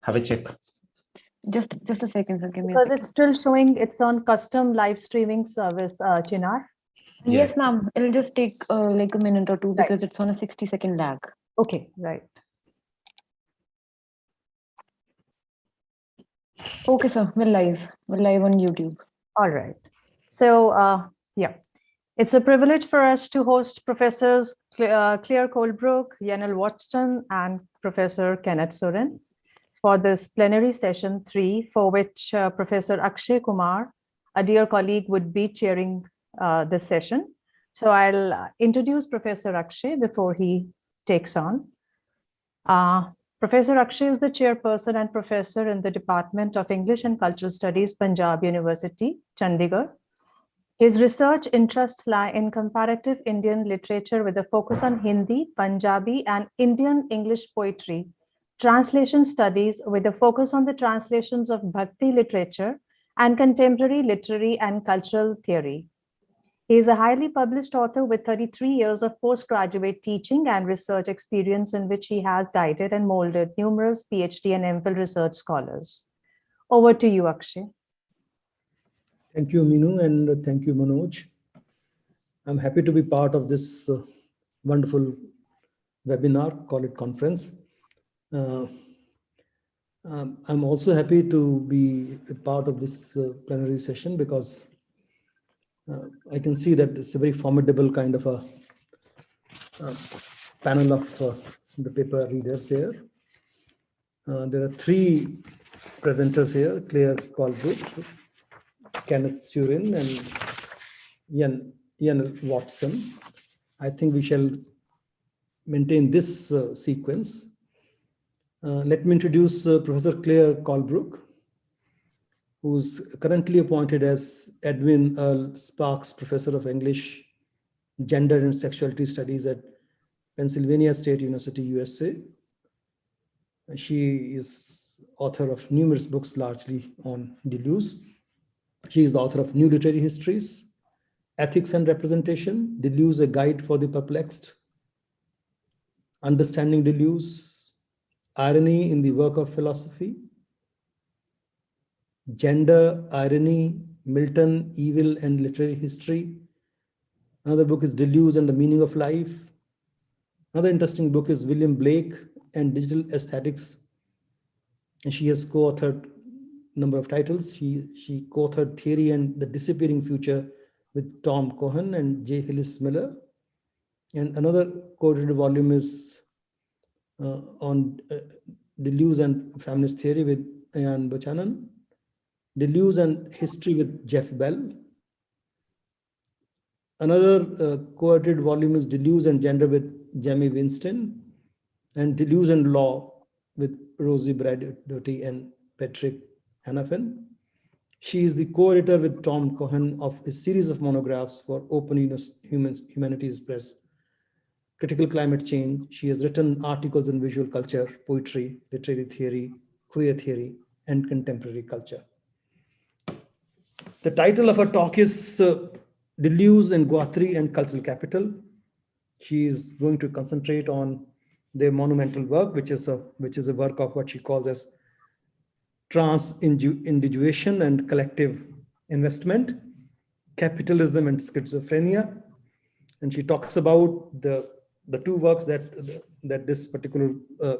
have a check. Just a second, sir. Give me a Because second. it's still showing it's on custom live streaming service, Chinar. Yes, ma'am. It'll just take like a minute or two Right. because it's on a 60-second lag. Okay, right. Okay, sir. We're live. We're live on YouTube. All right. So, yeah, it's a privilege for us to host Professors Claire Colebrook, Janell Watson, and Professor Kenneth Surin for this plenary session 3, for which Professor Akshay Kumar, a dear colleague, would be chairing this session. So I'll introduce Professor Akshay before he takes on. Professor Akshay is the chairperson and professor in the Department of English and Cultural Studies, Punjab University, Chandigarh. His research interests lie in comparative Indian literature with a focus on Hindi, Punjabi, and Indian English poetry, translation studies with a focus on the translations of Bhakti literature, and contemporary literary and cultural theory. He is a highly published author with 33 years of postgraduate teaching and research experience in which he has guided and molded numerous PhD and MPhil research scholars. Over to you, Akshay. Thank you, Minu, and thank you, Manoj. I'm happy to be part of this wonderful webinar, call it conference. I'm also happy to be a part of this plenary session because I can see that it's a very formidable kind of a panel of the paper readers here. There are 3 presenters here, Claire Colebrook, Kenneth Surin, and Janell Watson. I think we shall maintain this sequence. Let me introduce Professor Claire Colebrook, who's currently appointed as Edwin Earl Sparks Professor of English, Gender and Sexuality Studies at Pennsylvania State University, USA. She is author of numerous books, largely on Deleuze. She is the author of New Literary Histories, Ethics and Representation, Deleuze, A Guide for the Perplexed, Understanding Deleuze, Irony in the Work of Philosophy, Gender, Irony, Milton, Evil and Literary History. Another book is Deleuze and the Meaning of Life. Another interesting book is William Blake and Digital Aesthetics. And she has co-authored a number of titles. She co-authored Theory and the Disappearing Future with Tom Cohen and J. Hillis Miller. And another co-edited volume is on Deleuze and Feminist Theory with Ian Buchanan. Deleuze and History with Jeff Bell. Another co-edited volume is Deleuze and Gender with Jamie Winston, and Deleuze and Law with Rosie Bradotti and Patrick Hannafin. She is the co-editor with Tom Cohen of a series of monographs for Open Humanities Press, Critical Climate Change. She has written articles on visual culture, poetry, literary theory, queer theory, and contemporary culture. The title of her talk is Deleuze and Guattari and Cultural Capital. She is going to concentrate on their monumental work, which is a work of what she calls as trans-individuation and collective investment, capitalism and schizophrenia. And she talks about the 2 works that this particular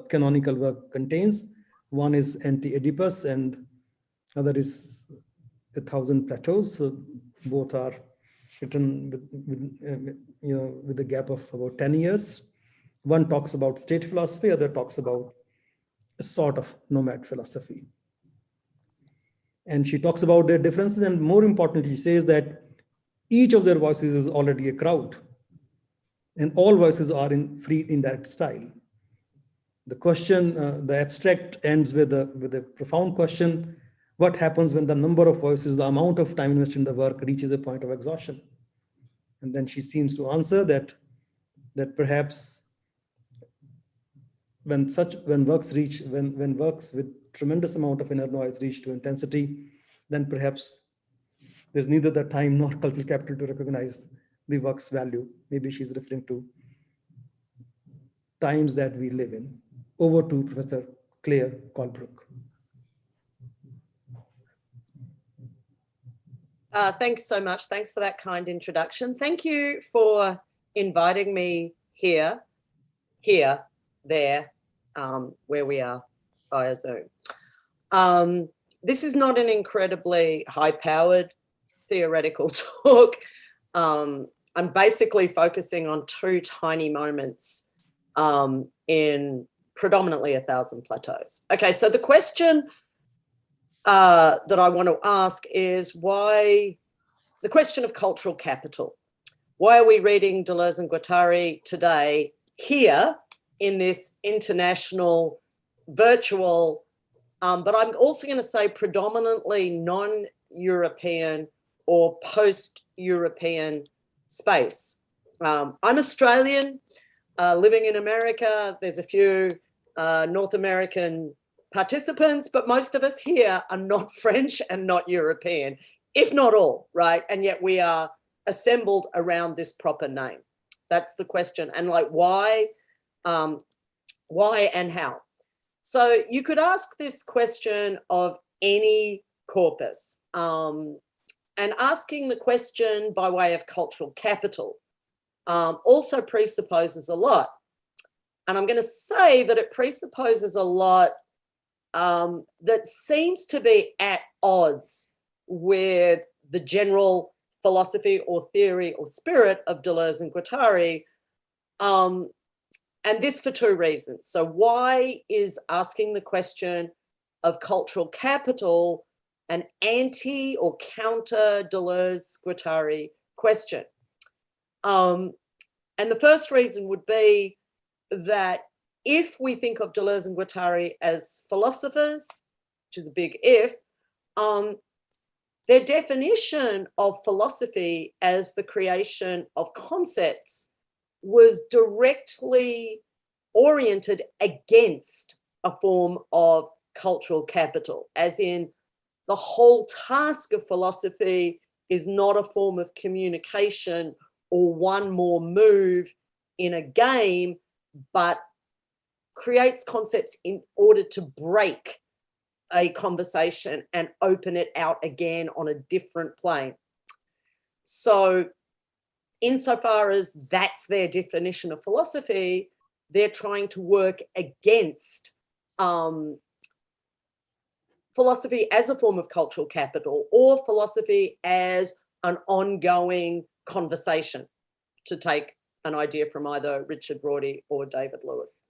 canonical work contains. One is Anti-Oedipus and other is 1,000 Plateaus. So both are written with a gap of about 10 years. One talks about state philosophy, other talks about a sort of nomad philosophy. And she talks about their differences, and more importantly, she says that each of their voices is already a crowd, and all voices are in free indirect style. The question, the abstract ends with a profound question: what happens when the number of voices, the amount of time invested in the work, reaches a point of exhaustion? And then she seems to answer that perhaps when works with tremendous amount of inner noise reach to intensity, then perhaps there's neither the time nor cultural capital to recognize the work's value. Maybe she's referring to times that we live in. Over to Professor Claire Colebrook. Thanks so much. Thanks for that kind introduction. Thank you for inviting me here, there, where we are via Zoom. This is not an incredibly high-powered theoretical talk. I'm basically focusing on two tiny moments in predominantly 1,000 plateaus. Okay, so the question that I want to ask is why, the question of cultural capital. Why are we reading Deleuze and Guattari today here in this international, virtual, but I'm also going to say predominantly non-European or post-European space? I'm Australian, living in America. There's a few North American participants, but most of us here are not French and not European, if not all, right? And yet we are assembled around this proper name. That's the question. And like, why and how? So you could ask this question of any corpus, and asking the question by way of cultural capital also presupposes a lot. And I'm going to say that it presupposes a lot that seems to be at odds with the general philosophy or theory or spirit of Deleuze and Guattari, and this for two reasons. So why is asking the question of cultural capital an anti or counter Deleuze-Guattari question? And the first reason would be that if we think of Deleuze and Guattari as philosophers, which is a big if, their definition of philosophy as the creation of concepts was directly oriented against a form of cultural capital, as in the whole task of philosophy is not a form of communication or one more move in a game, but creates concepts in order to break a conversation and open it out again on a different plane. So insofar as that's their definition of philosophy, they're trying to work against philosophy as a form of cultural capital, or philosophy as an ongoing conversation, to take an idea from either Richard Rorty or David Lewis.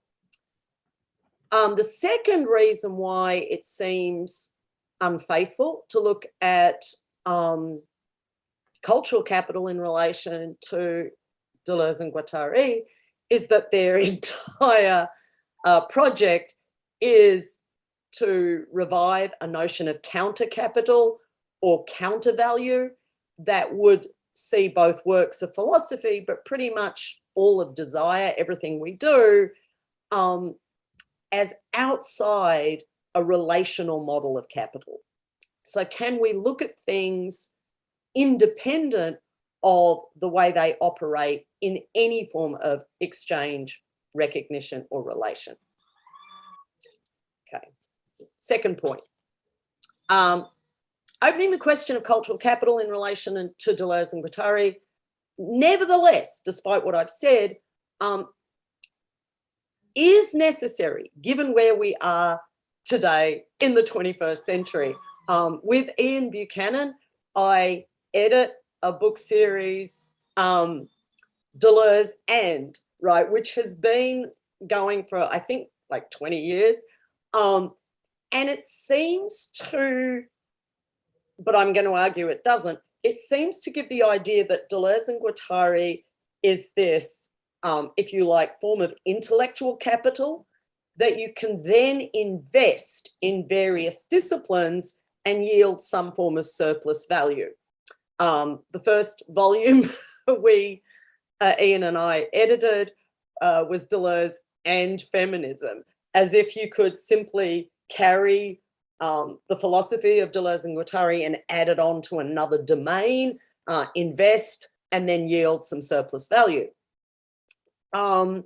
The second reason why it seems unfaithful to look at cultural capital in relation to Deleuze and Guattari is that their entire project is to revive a notion of counter capital or counter value that would see both works of philosophy, but pretty much all of desire, everything we do, as outside a relational model of capital. So can we look at things independent of the way they operate in any form of exchange, recognition, or relation? Okay, second point. Opening the question of cultural capital in relation to Deleuze and Guattari, nevertheless, despite what I've said, is necessary given where we are today in the 21st century. With Ian Buchanan, I edit a book series, Deleuze and, right, which has been going for, I think, like 20 years. And it seems to, but I'm going to argue it doesn't, it seems to give the idea that Deleuze and Guattari is this, if you like, form of intellectual capital that you can then invest in various disciplines and yield some form of surplus value. The first volume we, Ian and I edited was Deleuze and Feminism, as if you could simply carry the philosophy of Deleuze and Guattari and add it on to another domain, invest, and then yield some surplus value. And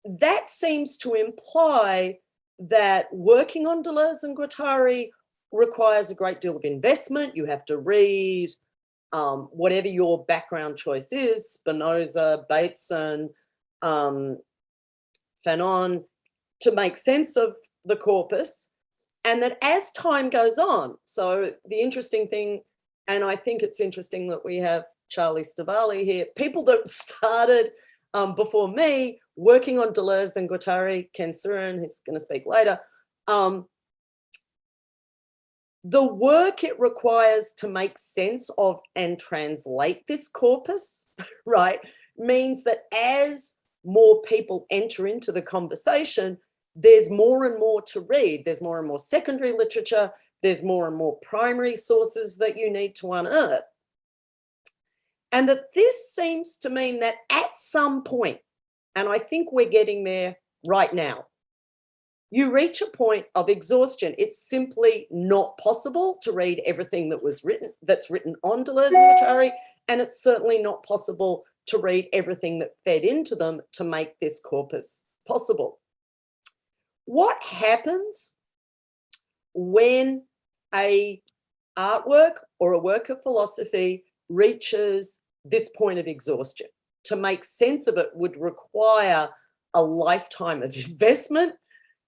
that seems to imply that working on Deleuze and Guattari requires a great deal of investment. You have to read whatever your background choice is, Spinoza, Bateson, Fanon, to make sense of the corpus. And that as time goes on, so the interesting thing, and I think it's interesting that we have Charlie Stavali here, people that started before me working on Deleuze and Guattari, Ken Surin, who's going to speak later, the work it requires to make sense of and translate this corpus, right, means that as more people enter into the conversation, there's more and more to read. There's more and more secondary literature. There's more and more primary sources that you need to unearth. And that this seems to mean that at some point, and I think we're getting there right now, you reach a point of exhaustion. It's simply not possible to read everything that's written on Deleuze and Guattari, and it's certainly not possible to read everything that fed into them to make this corpus possible. What happens when a artwork or a work of philosophy reaches this point of exhaustion? To make sense of it would require a lifetime of investment,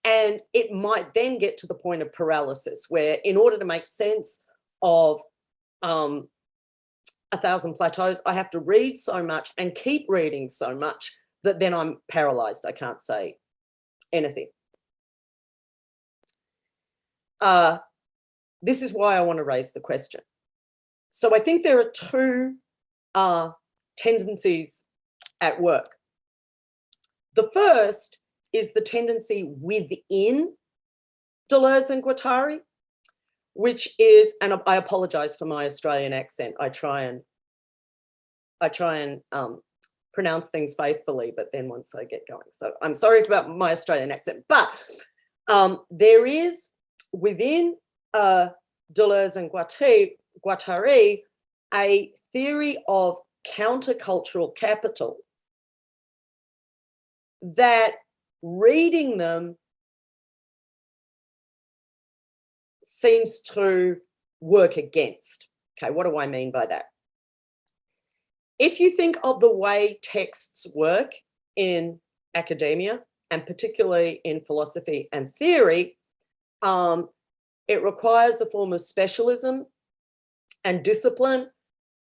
and it might then get to the point of paralysis, where in order to make sense of 1,000 Plateaus, I have to read so much and keep reading so much that then I'm paralyzed. I can't say anything. This is why I want to raise the question. So I think there are two tendencies at work. The first is the tendency within Deleuze and Guattari, which is, and I apologize for my Australian accent. I try and pronounce things faithfully, but then once I get going. So I'm sorry about my Australian accent, but there is within Deleuze and Guattari a theory of countercultural capital that reading them seems to work against. Okay, what do I mean by that? If you think of the way texts work in academia, and particularly in philosophy and theory, it requires a form of specialism and discipline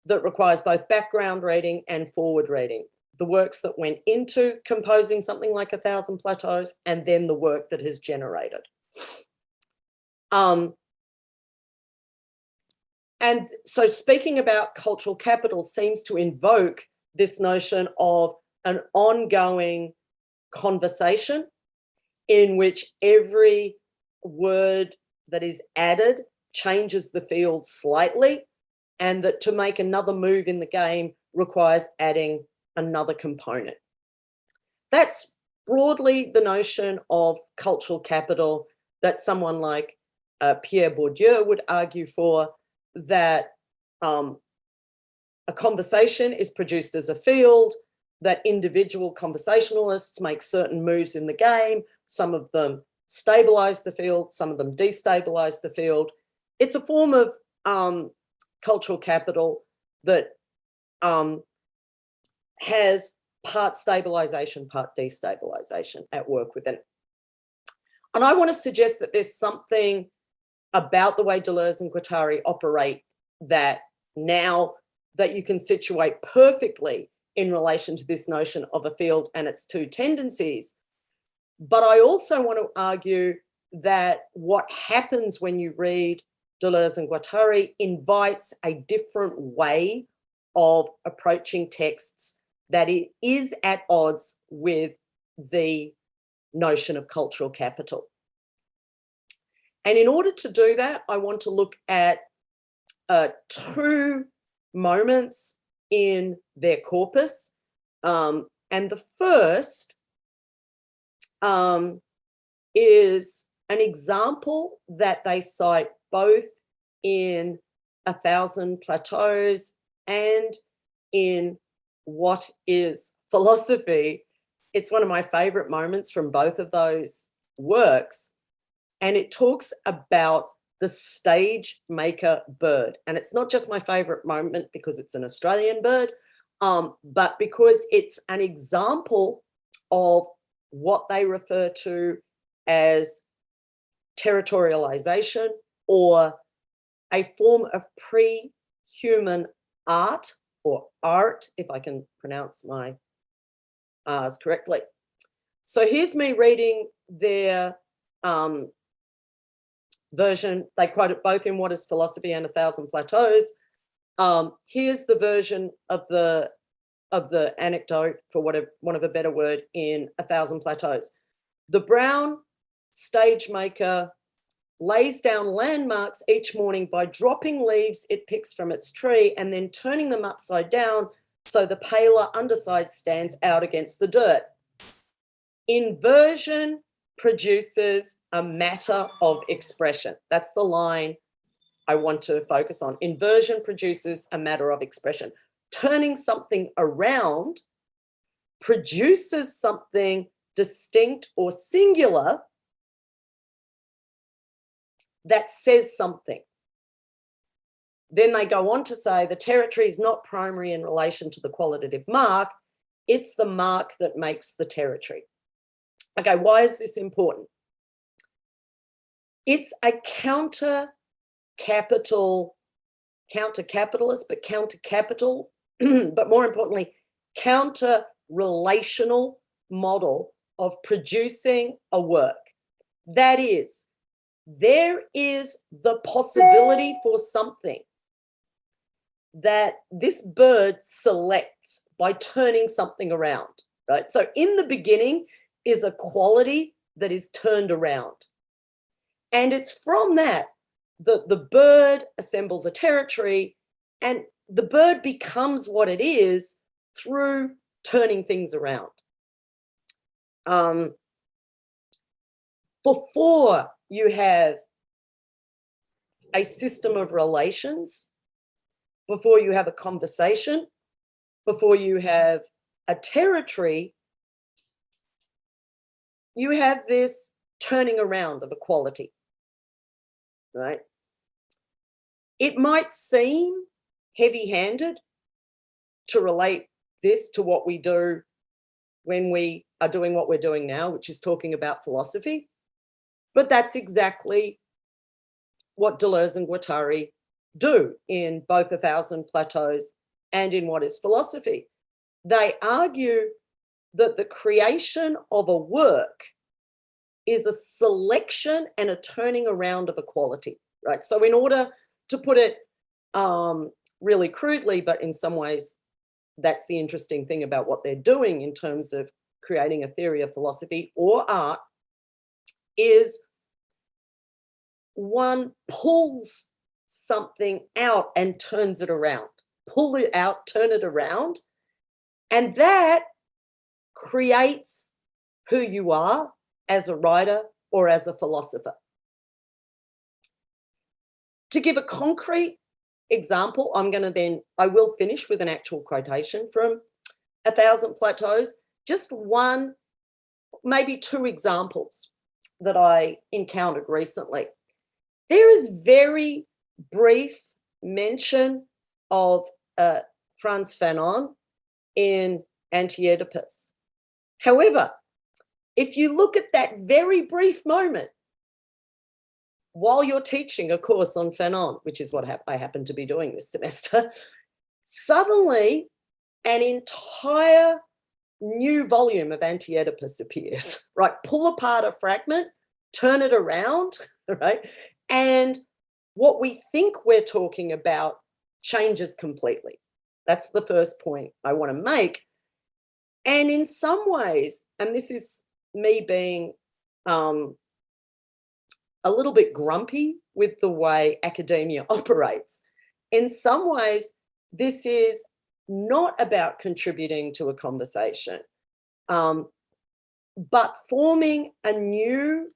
that requires both background reading and forward reading. The works that went into composing something like 1,000 Plateaus, and then the work that has generated. And so speaking about cultural capital seems to invoke this notion of an ongoing conversation in which every word that is added changes the field slightly, and that to make another move in the game requires adding another component. That's broadly the notion of cultural capital that someone like Pierre Bourdieu would argue for, that a conversation is produced as a field, that individual conversational-ists make certain moves in the game. Some of them stabilize the field, some of them destabilize the field. It's a form of cultural capital that has part stabilization, part destabilization at work within it. And I want to suggest that there's something about the way Deleuze and Guattari operate that now that you can situate perfectly in relation to this notion of a field and its two tendencies. But I also want to argue that what happens when you read Deleuze and Guattari invites a different way of approaching texts that it is at odds with the notion of cultural capital. And in order to do that, I want to look at two moments in their corpus. And the first is an example that they cite both in 1,000 Plateaus and in What is Philosophy. It's one of my favorite moments from both of those works. And it talks about the stage maker bird. And it's not just my favorite moment because it's an Australian bird, but because it's an example of what they refer to as territorialization, or a form of pre-human art, or art, if I can pronounce my R's correctly. So here's me reading their version. They quote it both in What is Philosophy and 1,000 Plateaus. Here's the version of the anecdote, for want of a better word, in 1,000 Plateaus. The brown stage maker lays down landmarks each morning by dropping leaves it picks from its tree and then turning them upside down so the paler underside stands out against the dirt. Inversion produces a matter of expression. That's the line I want to focus on. Inversion produces a matter of expression. Turning something around produces something distinct or singular that says something. Then they go on to say the territory is not primary in relation to the qualitative mark, it's the mark that makes the territory. Okay, why is this important? It's a counter-capitalist, but counter-capital, but more importantly, counter-relational model of producing a work. That is, there is the possibility for something that this bird selects by turning something around, right? So in the beginning is a quality that is turned around. And it's from that the bird assembles a territory, and the bird becomes what it is through turning things around. Before you have a system of relations, before you have a conversation, before you have a territory, you have this turning around of a quality, right? It might seem heavy-handed to relate this to what we do when we are doing what we're doing now, which is talking about philosophy. But that's exactly what Deleuze and Guattari do in both 1,000 Plateaus and in What is Philosophy. They argue that the creation of a work is a selection and a turning around of a quality, right? So in order to put it really crudely, but in some ways that's the interesting thing about what they're doing in terms of creating a theory of philosophy or art, is one pulls something out and turns it around. Pull it out, turn it around, and that creates who you are as a writer or as a philosopher. To give a concrete example, I will finish with an actual quotation from 1,000 Plateaus, just one, maybe two examples that I encountered recently. There is very brief mention of Frantz Fanon in Anti-Oedipus. However, if you look at that very brief moment, while you're teaching a course on Fanon, which is what I happen to be doing this semester, suddenly an entire new volume of Anti-Oedipus appears, right? Pull apart a fragment, turn it around, right? And what we think we're talking about changes completely. That's the first point I want to make. And in some ways, and this is me being a little bit grumpy with the way academia operates, in some ways, this is not about contributing to a conversation, but forming a new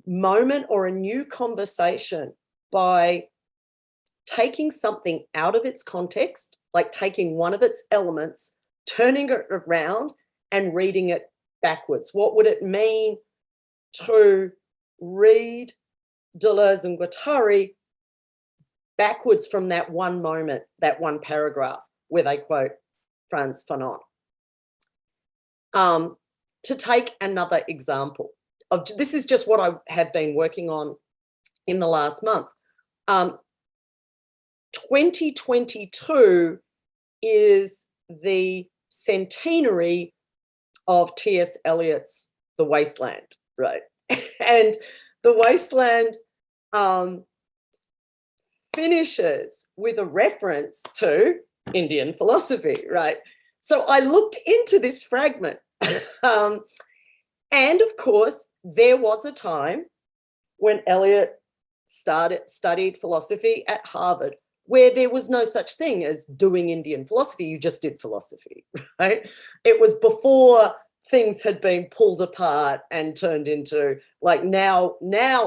moment or a new conversation by taking something out of its context, like taking one of its elements, turning it around and reading it backwards. What would it mean to read Deleuze and Guattari backwards from that one moment, that one paragraph where they quote Frantz Fanon. To take another example of, this is just what I have been working on in the last month. 2022 is the centenary of T.S. Eliot's The Wasteland, right? And The Wasteland finishes with a reference to Indian philosophy, right? So I looked into this fragment. And of course, there was a time when Eliot studied philosophy at Harvard where there was no such thing as doing Indian philosophy. You just did philosophy, right? It was before things had been pulled apart and turned into, like, now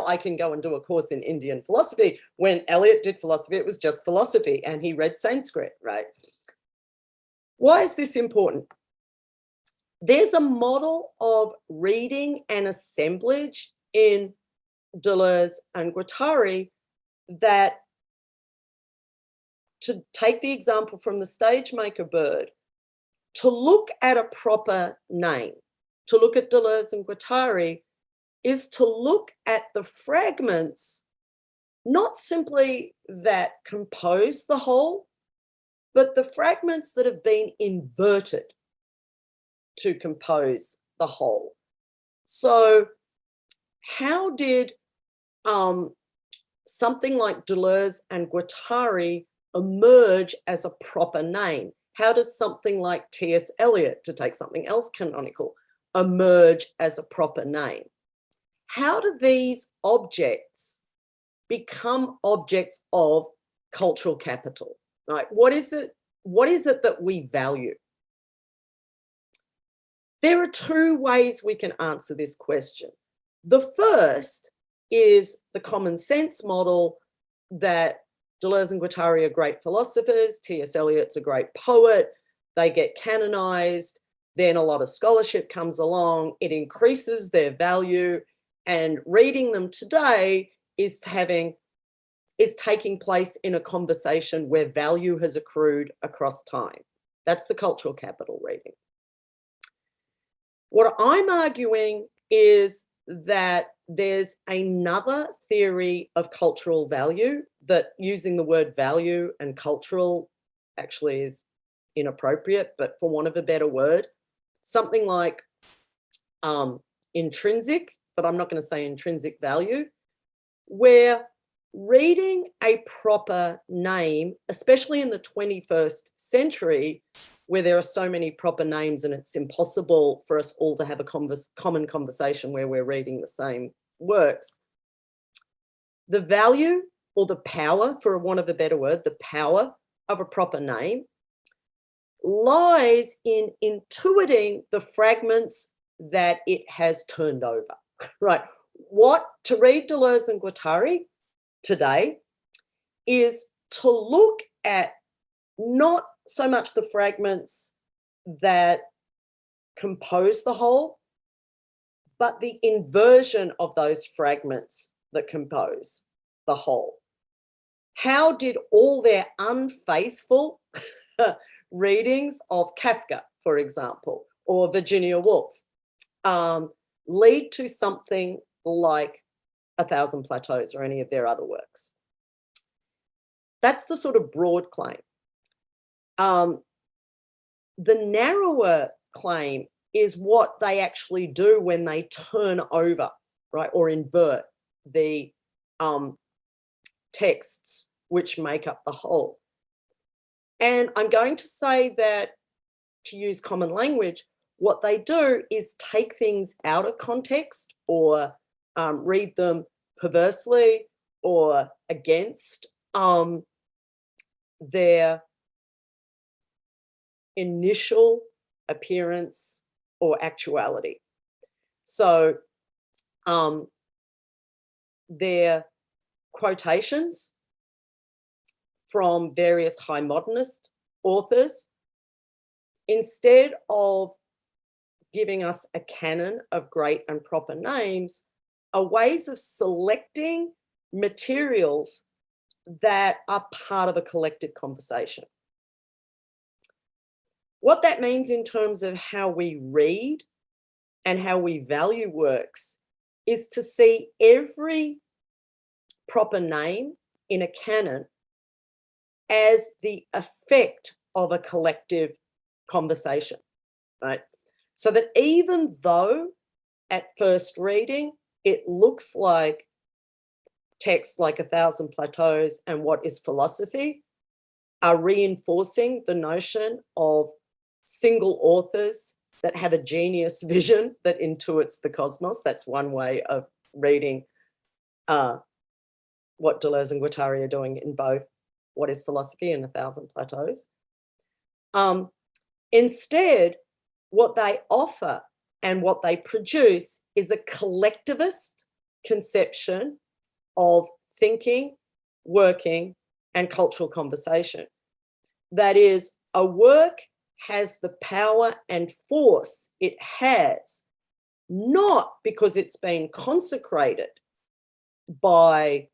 I can go and do a course in Indian philosophy. When Eliot did philosophy, it was just philosophy, and he read Sanskrit, right? Why is this important? There's a model of reading and assemblage in Deleuze and Guattari that, to take the example from the Stagemaker bird, to look at a proper name, to look at Deleuze and Guattari, is to look at the fragments, not simply that compose the whole, but the fragments that have been inverted to compose the whole. So how did something like Deleuze and Guattari emerge as a proper name? How does something like T.S. Eliot, to take something else canonical, emerge as a proper name? How do these objects become objects of cultural capital? Right? What is it that we value? There are two ways we can answer this question. The first is the common sense model that Deleuze and Guattari are great philosophers, T.S. Eliot's a great poet, they get canonized, then a lot of scholarship comes along, it increases their value, and reading them today is taking place in a conversation where value has accrued across time. That's the cultural capital reading. What I'm arguing is that there's another theory of cultural value, that using the word value and cultural actually is inappropriate, but for want of a better word, something like intrinsic, but I'm not going to say intrinsic value, where reading a proper name, especially in the 21st century, where there are so many proper names and it's impossible for us all to have a common conversation where we're reading the same works, the value or the power, for want of a better word, the power of a proper name lies in intuiting the fragments that it has turned over, right? What to read Deleuze and Guattari today is to look at not so much the fragments that compose the whole, but the inversion of those fragments that compose the whole. How did all their unfaithful readings of Kafka, for example, or Virginia Woolf, lead to something like A Thousand Plateaus or any of their other works? That's the sort of broad claim. The narrower claim is what they actually do when they turn over, right, or invert the texts which make up the whole. And I'm going to say that, to use common language, what they do is take things out of context or read them perversely or against their initial appearance or actuality. So their quotations from various high modernist authors, instead of giving us a canon of great and proper names, are ways of selecting materials that are part of a collective conversation. What that means in terms of how we read and how we value works is to see every proper name in a canon as the effect of a collective conversation, right? So that even though at first reading, it looks like texts like 1,000 Plateaus and What is Philosophy are reinforcing the notion of single authors that have a genius vision that intuits the cosmos. That's one way of reading what Deleuze and Guattari are doing in both What is Philosophy and 1,000 Plateaus. Instead, what they offer and what they produce is a collectivist conception of thinking, working, and cultural conversation. That is, a work has the power and force it has, not because it's been consecrated by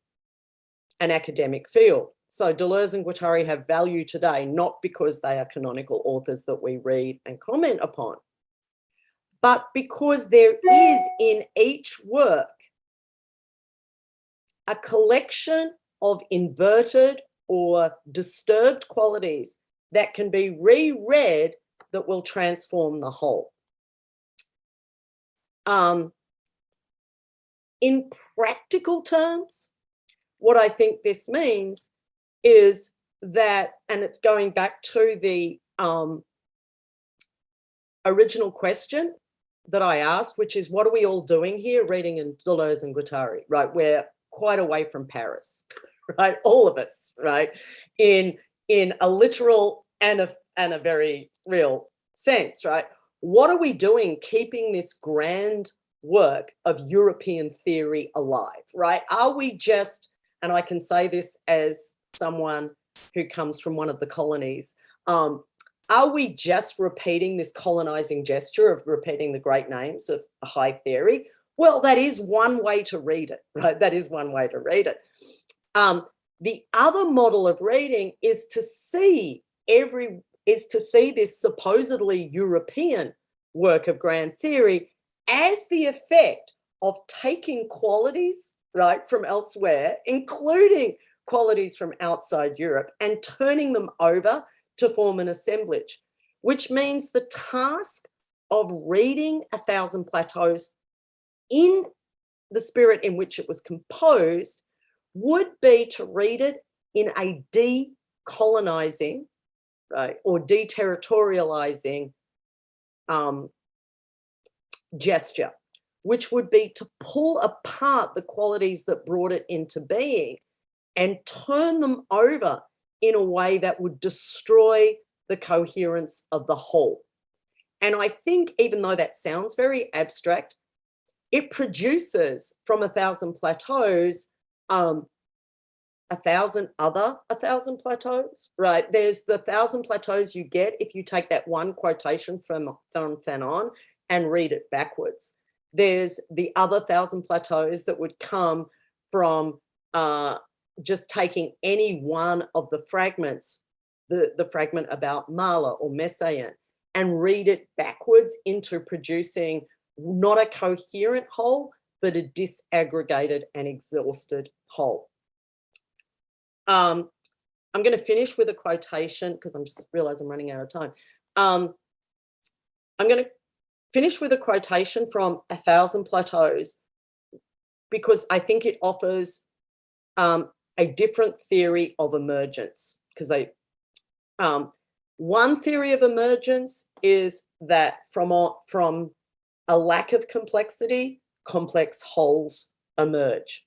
an academic field. So Deleuze and Guattari have value today, not because they are canonical authors that we read and comment upon, but because there is in each work a collection of inverted or disturbed qualities that can be reread that will transform the whole. In practical terms, what I think this means is that, and it's going back to the original question that I asked, which is, what are we all doing here reading in Deleuze and Guattari, right? We're quite away from Paris, right? All of us, right? In a literal and a very real sense, right? What are we doing keeping this grand work of European theory alive, right? Are we just, and I can say this as someone who comes from one of the colonies, are we just repeating this colonizing gesture of repeating the great names of a high theory? Well, that is one way to read it, right? That is one way to read it. The other model of reading is to see this supposedly European work of grand theory as the effect of taking qualities, right, from elsewhere, including qualities from outside Europe, and turning them over to form an assemblage, which means the task of reading 1,000 Plateaus in the spirit in which it was composed would be to read it in a decolonizing, right, or deterritorializing gesture, which would be to pull apart the qualities that brought it into being and turn them over in a way that would destroy the coherence of the whole. And I think, even though that sounds very abstract, it produces from 1,000 Plateaus 1,000 Plateaus, right? There's the 1,000 Plateaus you get if you take that one quotation from Fanon and read it backwards. There's the other 1,000 Plateaus that would come from just taking any one of the fragments, the fragment about Mala or Messiaen, and read it backwards into producing not a coherent whole, but a disaggregated and exhausted whole. I'm going to finish with a quotation because I'm just realized I'm running out of time. I'm going to finish with a quotation from 1,000 Plateaus because I think it offers a different theory of emergence, because one theory of emergence is that from a lack of complexity, complex wholes emerge,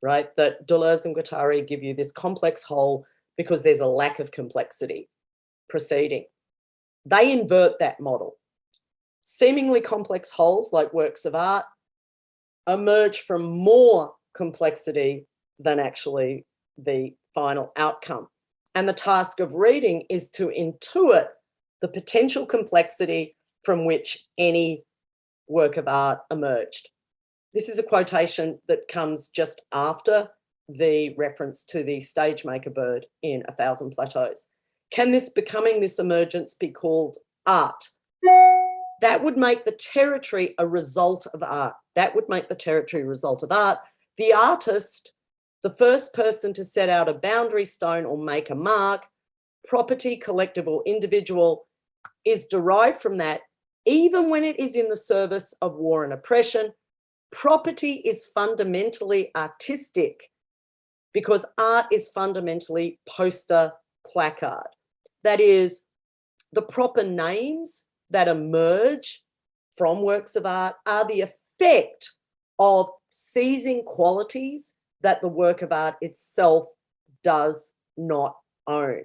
right? That Deleuze and Guattari give you this complex whole because there's a lack of complexity proceeding. They invert that model. Seemingly complex wholes, like works of art, emerge from more complexity than actually the final outcome. And the task of reading is to intuit the potential complexity from which any work of art emerged. This is a quotation that comes just after the reference to the stage maker bird in A Thousand Plateaus. Can this emergence be called art? That would make the territory a result of art. That would make the territory a result of art. The artist, the first person to set out a boundary stone or make a mark, property, collective or individual, is derived from that, even when it is in the service of war and oppression. Property is fundamentally artistic because art is fundamentally poster placard. That is, the proper names that emerge from works of art are the effect of seizing qualities that the work of art itself does not own.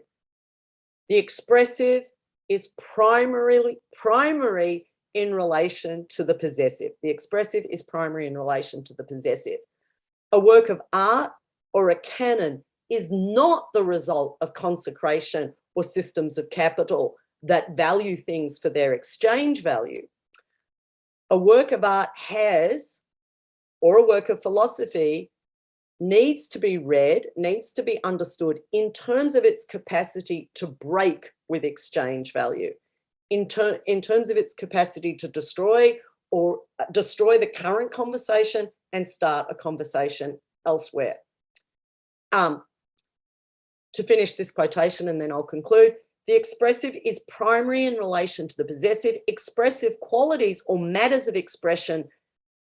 The expressive is primary in relation to the possessive. The expressive is primary in relation to the possessive. A work of art or a canon is not the result of consecration or systems of capital that value things for their exchange value. A work of art has, or a work of philosophy, needs to be read, needs to be understood in terms of its capacity to break with exchange value, in terms of its capacity to destroy the current conversation and start a conversation elsewhere. To finish this quotation, and then I'll conclude, the expressive is primary in relation to the possessive. Expressive qualities or matters of expression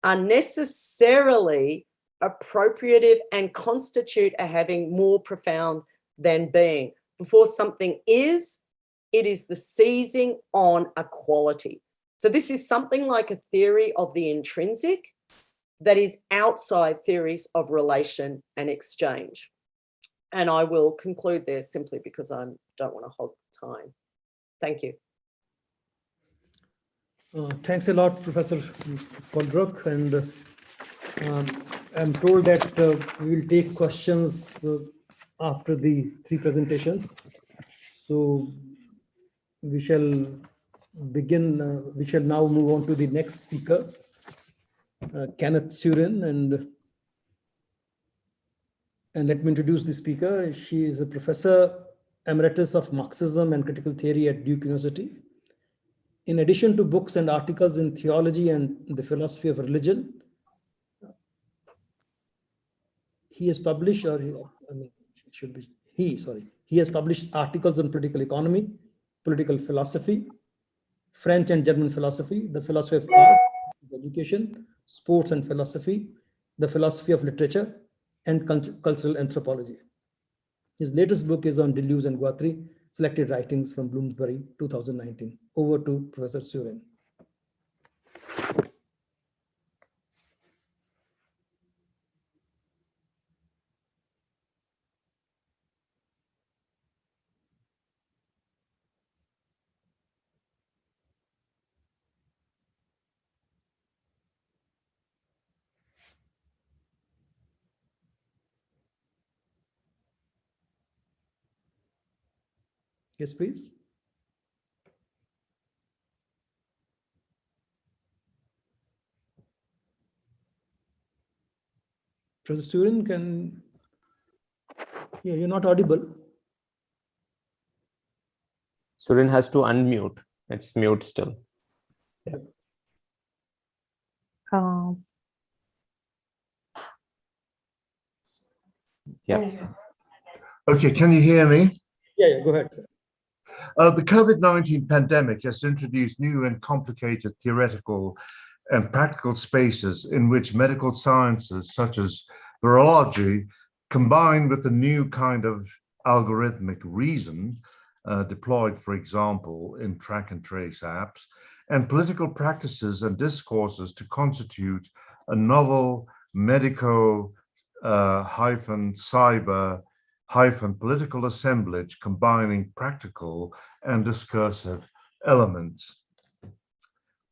are necessarily appropriative and constitute a having more profound than being. Before something is, it is the seizing on a quality. So this is something like a theory of the intrinsic that is outside theories of relation and exchange. And I will conclude there simply because I don't want to hog time. Thank you. Thanks a lot, Professor Colebrook. And I'm told that we will take questions after the three presentations. So we shall begin, we shall now move on to the next speaker, Kenneth Surin. And let me introduce the speaker. She is a professor emeritus of Marxism and critical theory at Duke University. In addition to books and articles in theology and the philosophy of religion, he has published, he has published articles on political economy, political philosophy, French and German philosophy, the philosophy of art, education, sports and philosophy, the philosophy of literature, and cultural anthropology. His latest book is on Deleuze and Guattari, Selected Writings from Bloomsbury, 2019. Over to Professor Surin. Yes, please. Professor Surin, you're not audible. Surin has to unmute. It's mute still. Yeah. Okay, can you hear me? Yeah, go ahead, sir. The COVID-19 pandemic has introduced new and complicated theoretical and practical spaces in which medical sciences such as virology combine with a new kind of algorithmic reason deployed, for example, in track and trace apps, and political practices and discourses to constitute a novel medico-cyber-political assemblage combining practical and discursive elements.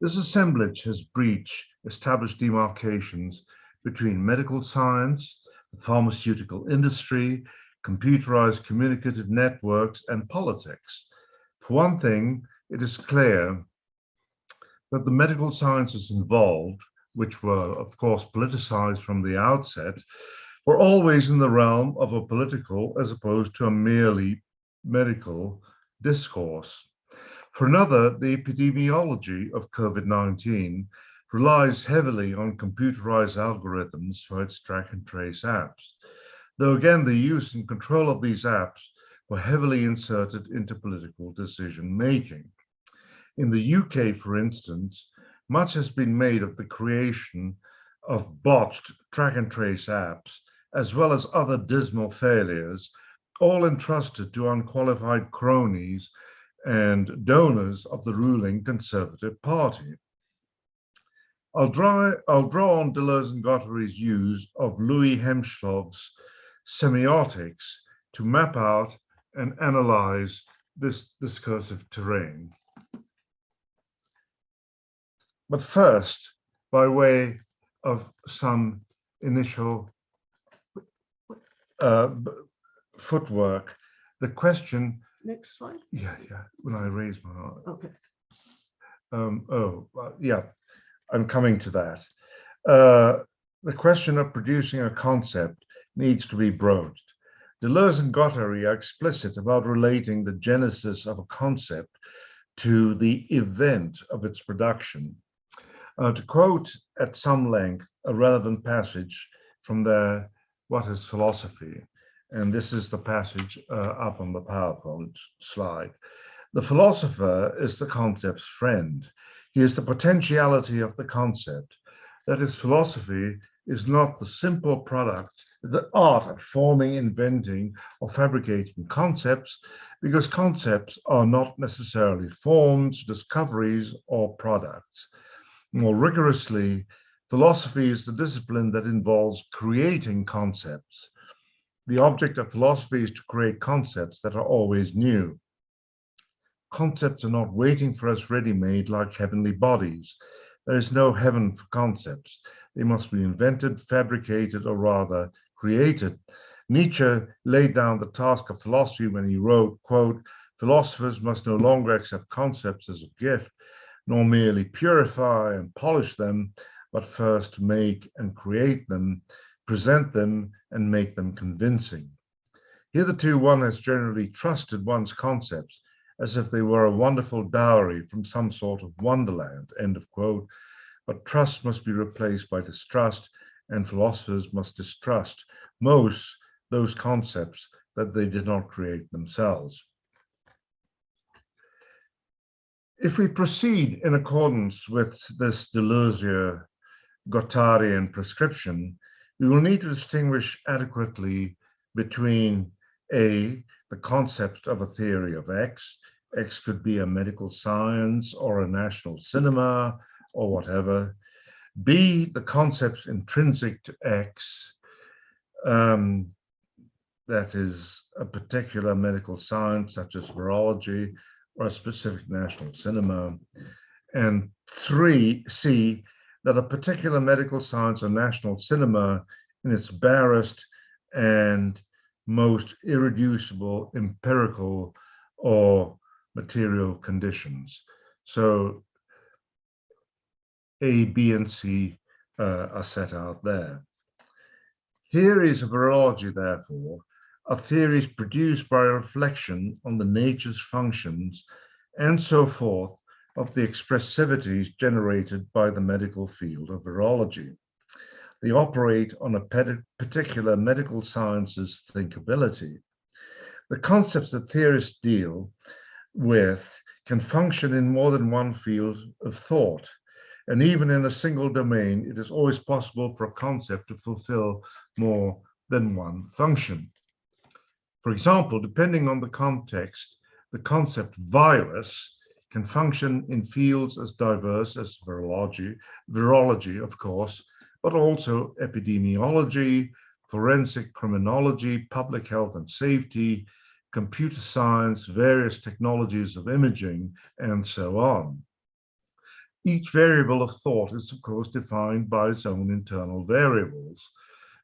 This assemblage has breached established demarcations between medical science, the pharmaceutical industry, computerized communicative networks, and politics. For one thing, it is clear that the medical sciences involved, which were of course politicized from the outset, were always in the realm of a political as opposed to a merely medical discourse. For another, the epidemiology of COVID-19 relies heavily on computerized algorithms for its track and trace apps, though again the use and control of these apps were heavily inserted into political decision-making. In the UK, for instance, much has been made of the creation of botched track and trace apps, as well as other dismal failures, all entrusted to unqualified cronies and donors of the ruling Conservative Party. I'll draw on Deleuze and Guattari's use of Louis Hemschloff's semiotics to map out and analyze this discursive terrain. But first, by way of some initial footwork, the question. Next slide. Yeah, when I raise my arm. Okay. Yeah, I'm coming to that. The question of producing a concept needs to be broached. Deleuze and Guattari are explicit about relating the genesis of a concept to the event of its production. To quote at some length a relevant passage from their What is Philosophy? And this is the passage up on the PowerPoint slide. The philosopher is the concept's friend. He is the potentiality of the concept. That is, philosophy is not the simple product, the art of forming, inventing, or fabricating concepts, because concepts are not necessarily forms, discoveries, or products. More rigorously, philosophy is the discipline that involves creating concepts. The object of philosophy is to create concepts that are always new. Concepts are not waiting for us ready-made like heavenly bodies. There is no heaven for concepts. They must be invented, fabricated, or rather created. Nietzsche laid down the task of philosophy when he wrote, quote, "Philosophers must no longer accept concepts as a gift, nor merely purify and polish them, but first make and create them, present them, and make them convincing." Hitherto, one has generally trusted one's concepts as if they were a wonderful dowry from some sort of wonderland, end of quote. But trust must be replaced by distrust, and philosophers must distrust most those concepts that they did not create themselves. If we proceed in accordance with this Deleuze, Guattarian prescription, we will need to distinguish adequately between A, the concept of a theory of X. X could be a medical science or a national cinema or whatever. B, the concepts intrinsic to X, that is a particular medical science such as virology or a specific national cinema. And 3C, that a particular medical science or national cinema in its barest and most irreducible empirical or material conditions. So A, B, and C are set out there. Theories of virology, therefore, are theories produced by reflection on the nature's functions and so forth of the expressivities generated by the medical field of virology. They operate on a particular medical science's thinkability. The concepts that theorists deal with can function in more than one field of thought. And even in a single domain, it is always possible for a concept to fulfill more than one function. For example, depending on the context, the concept virus can function in fields as diverse as virology, of course, but also epidemiology, forensic criminology, public health and safety, computer science, various technologies of imaging, and so on. Each variable of thought is, of course, defined by its own internal variables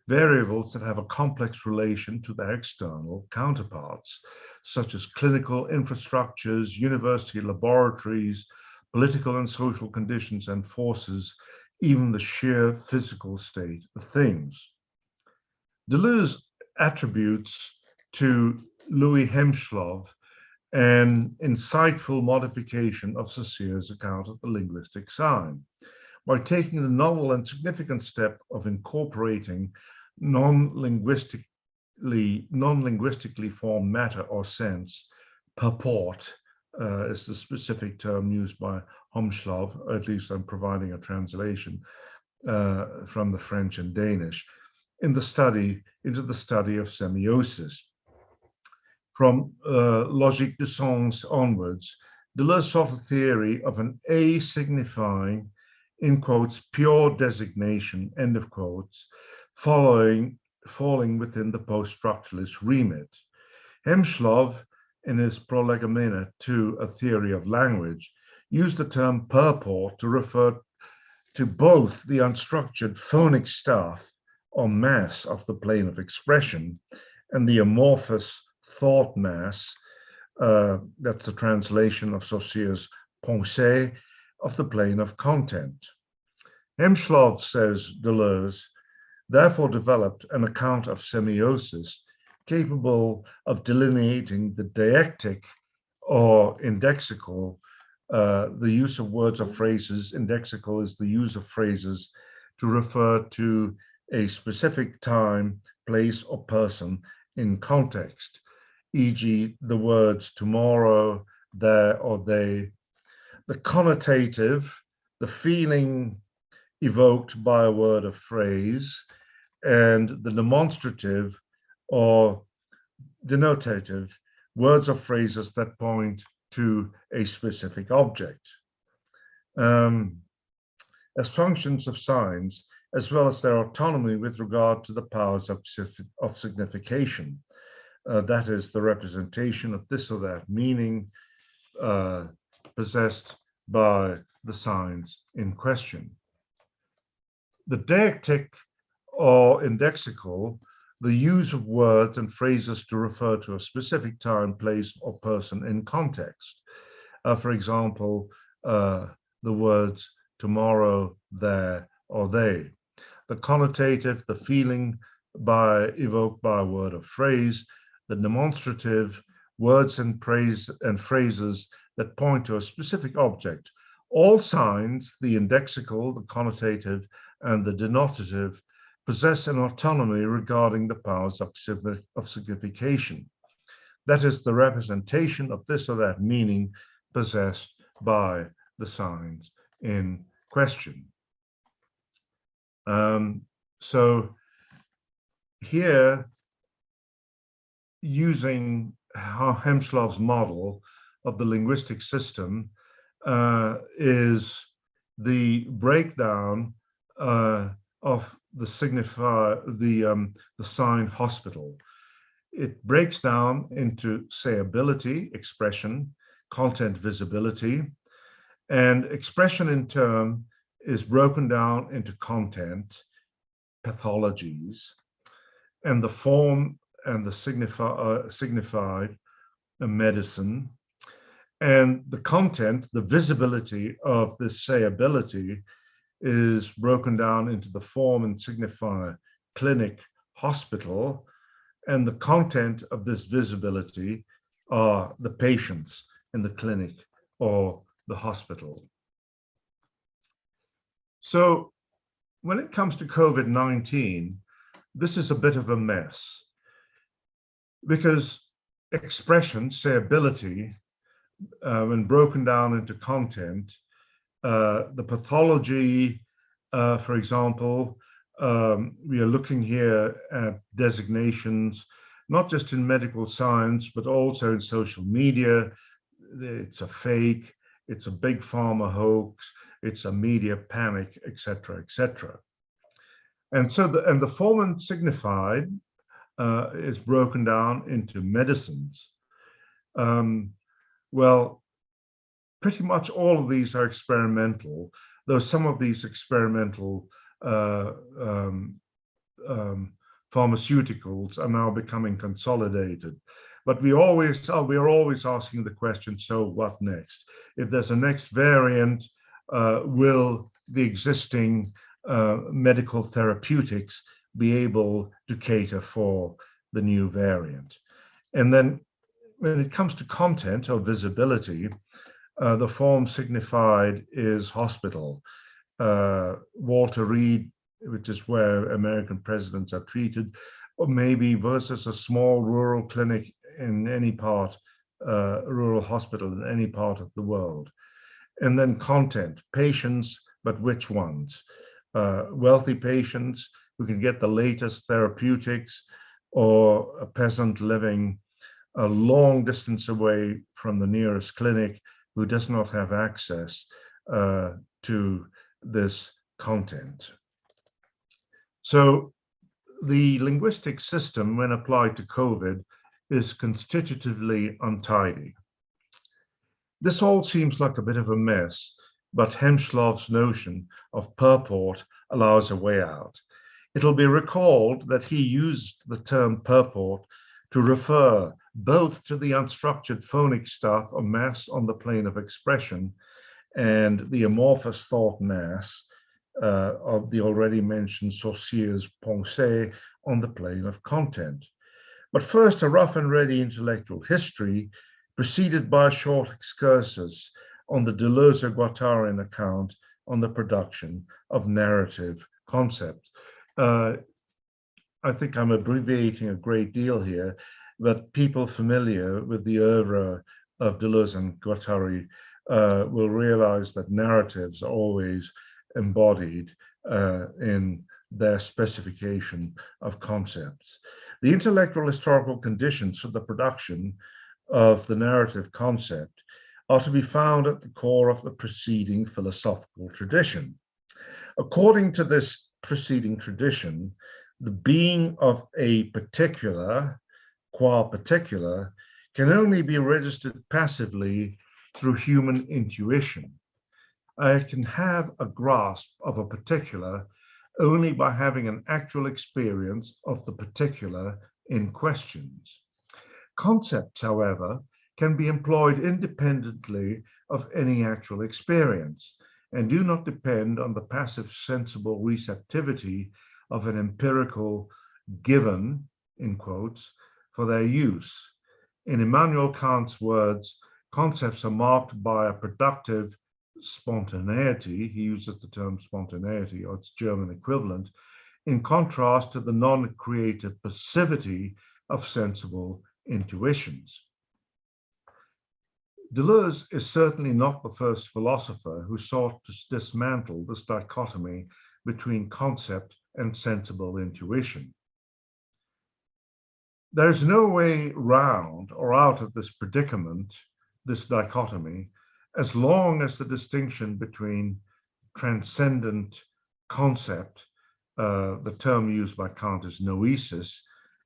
that have a complex relation to their external counterparts, such as clinical infrastructures, university laboratories, political and social conditions and forces, even the sheer physical state of things. Deleuze attributes to Louis Hemschlow an insightful modification of Saussure's account of the linguistic sign by taking the novel and significant step of incorporating non-linguistically formed matter or sense. Purport is the specific term used by Hemschlow, or at least I'm providing a translation from the French and Danish, into the study of semiosis. From Logique du Sens onwards, Deleuze sought a theory of an A signifying, in quotes, pure designation, end of quotes, falling within the post-structuralist remit. Hemschlow, in his Prolegomena to a theory of language, used the term purport to refer to both the unstructured phonic stuff or mass of the plane of expression and the amorphous thought mass, that's the translation of Saussure's pensée, of the plane of content. Hemschlow, says Deleuze, therefore developed an account of semiosis capable of delineating the deictic or indexical, the use of words or phrases. Indexical is the use of phrases to refer to a specific time, place, or person in context, e.g. the words tomorrow, there, or they. The connotative, the feeling evoked by a word or phrase, and the demonstrative or denotative, words or phrases that point to a specific object. As functions of signs, as well as their autonomy with regard to the powers of signification. That is the representation of this or that meaning possessed by the signs in question. The deictic or indexical, the use of words and phrases to refer to a specific time, place, or person in context. For example, the words tomorrow, there, or they. The connotative, the feeling evoked by a word or phrase. The demonstrative, words and phrases that point to a specific object. All signs, the indexical, the connotative, and the denotative, possess an autonomy regarding the powers of signification. That is the representation of this or that meaning possessed by the signs in question. So here, using Hemschlow's model of the linguistic system is the breakdown of the sign hospital. It breaks down into sayability, expression, content, visibility, and expression in turn is broken down into content, pathologies, and the form and the signified medicine, and the content, the visibility of this sayability is broken down into the form and signifier clinic, hospital, and the content of this visibility are the patients in the clinic or the hospital. So when it comes to COVID-19, this is a bit of a mess because expression, sayability, when broken down into content, the pathology, for example, we are looking here at designations, not just in medical science, but also in social media. It's a fake, it's a big pharma hoax, it's a media panic, etc., etc. And so the form and signified is broken down into medicines. Well, pretty much all of these are experimental, though some of these experimental pharmaceuticals are now becoming consolidated. But we are always asking the question, so what next? If there's a next variant, will the existing medical therapeutics be able to cater for the new variant. And then when it comes to content or visibility, the form signified is hospital. Walter Reed, which is where American presidents are treated, or maybe versus a small rural clinic in any part, rural hospital in any part of the world. And then content, patients, but which ones? Wealthy patients who can get the latest therapeutics, or a peasant living a long distance away from the nearest clinic who does not have access to this content. So the linguistic system, when applied to COVID, is constitutively untidy. This all seems like a bit of a mess, but Hemschloff's notion of purport allows a way out. It'll be recalled that he used the term purport to refer both to the unstructured phonic stuff or mass on the plane of expression and the amorphous thought mass of the already mentioned Saussure's pensée on the plane of content. But first, a rough and ready intellectual history, preceded by a short excursus on the Deleuze-Guattarian account on the production of narrative concepts. I think I'm abbreviating a great deal here, but people familiar with the oeuvre of Deleuze and Guattari will realize that narratives are always embodied in their specification of concepts. The intellectual historical conditions for the production of the narrative concept are to be found at the core of the preceding philosophical tradition. According to this preceding tradition, the being of a particular, qua particular, can only be registered passively through human intuition. I can have a grasp of a particular only by having an actual experience of the particular in questions. Concepts, however, can be employed independently of any actual experience and do not depend on the passive sensible receptivity of an empirical given, in quotes, for their use. In Immanuel Kant's words, concepts are marked by a productive spontaneity. He uses the term spontaneity, or its German equivalent, in contrast to the non-creative passivity of sensible intuitions. Deleuze is certainly not the first philosopher who sought to dismantle this dichotomy between concept and sensible intuition. There is no way round or out of this predicament, this dichotomy, as long as the distinction between transcendent concept, the term used by Kant is noesis,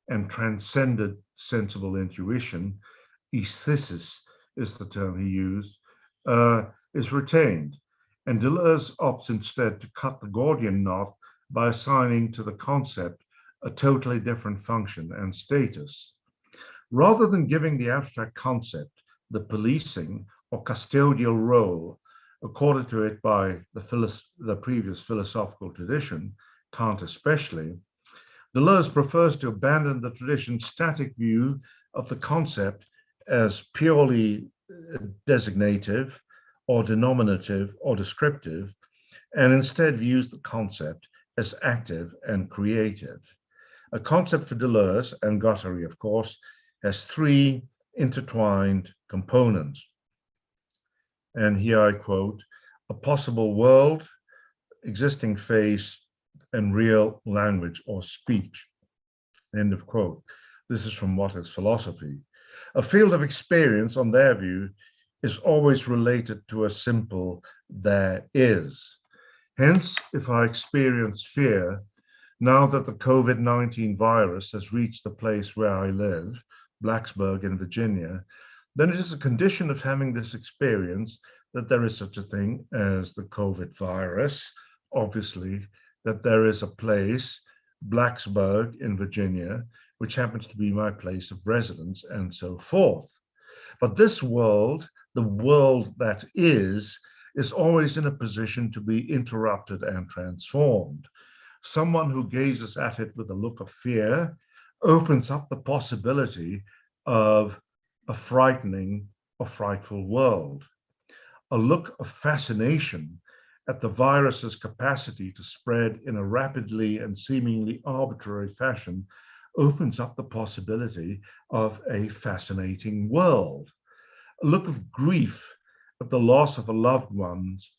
and transcended sensible intuition, aesthesis is the term he used, is retained. And Deleuze opts instead to cut the Gordian knot by assigning to the concept a totally different function and status. Rather than giving the abstract concept the policing or custodial role accorded to it by the previous philosophical tradition, Kant especially, Deleuze prefers to abandon the tradition's static view of the concept as purely designative or denominative or descriptive, and instead views the concept as active and creative. A concept for Deleuze, and Guattari of course, has three intertwined components. And here I quote, a possible world, existing phase, and real language or speech, end of quote. This is from What is Philosophy. A field of experience, on their view, is always related to a simple there is. Hence, if I experience fear, now that the COVID-19 virus has reached the place where I live, Blacksburg in Virginia, then it is a condition of having this experience that there is such a thing as the COVID virus, obviously, that there is a place, Blacksburg in Virginia, which happens to be my place of residence, and so forth. But this world, the world that is always in a position to be interrupted and transformed. Someone who gazes at it with a look of fear opens up the possibility of a frightening or frightful world. A look of fascination at the virus's capacity to spread in a rapidly and seemingly arbitrary fashion opens up the possibility of a fascinating world. A look of grief at the loss of loved ones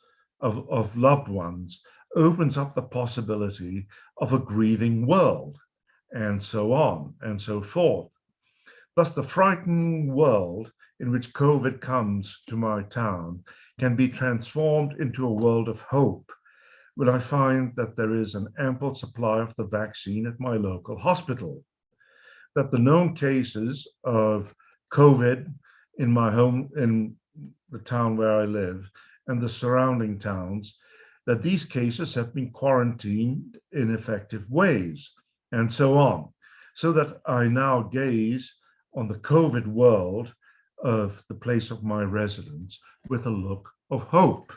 opens up the possibility of a grieving world, and so on and so forth. Thus, the frightening world in which COVID comes to my town can be transformed into a world of hope when I find that there is an ample supply of the vaccine at my local hospital, that the known cases of COVID in my home, in the town where I live, and the surrounding towns, that these cases have been quarantined in effective ways, and so on, so that I now gaze on the COVID world of the place of my residence with a look of hope.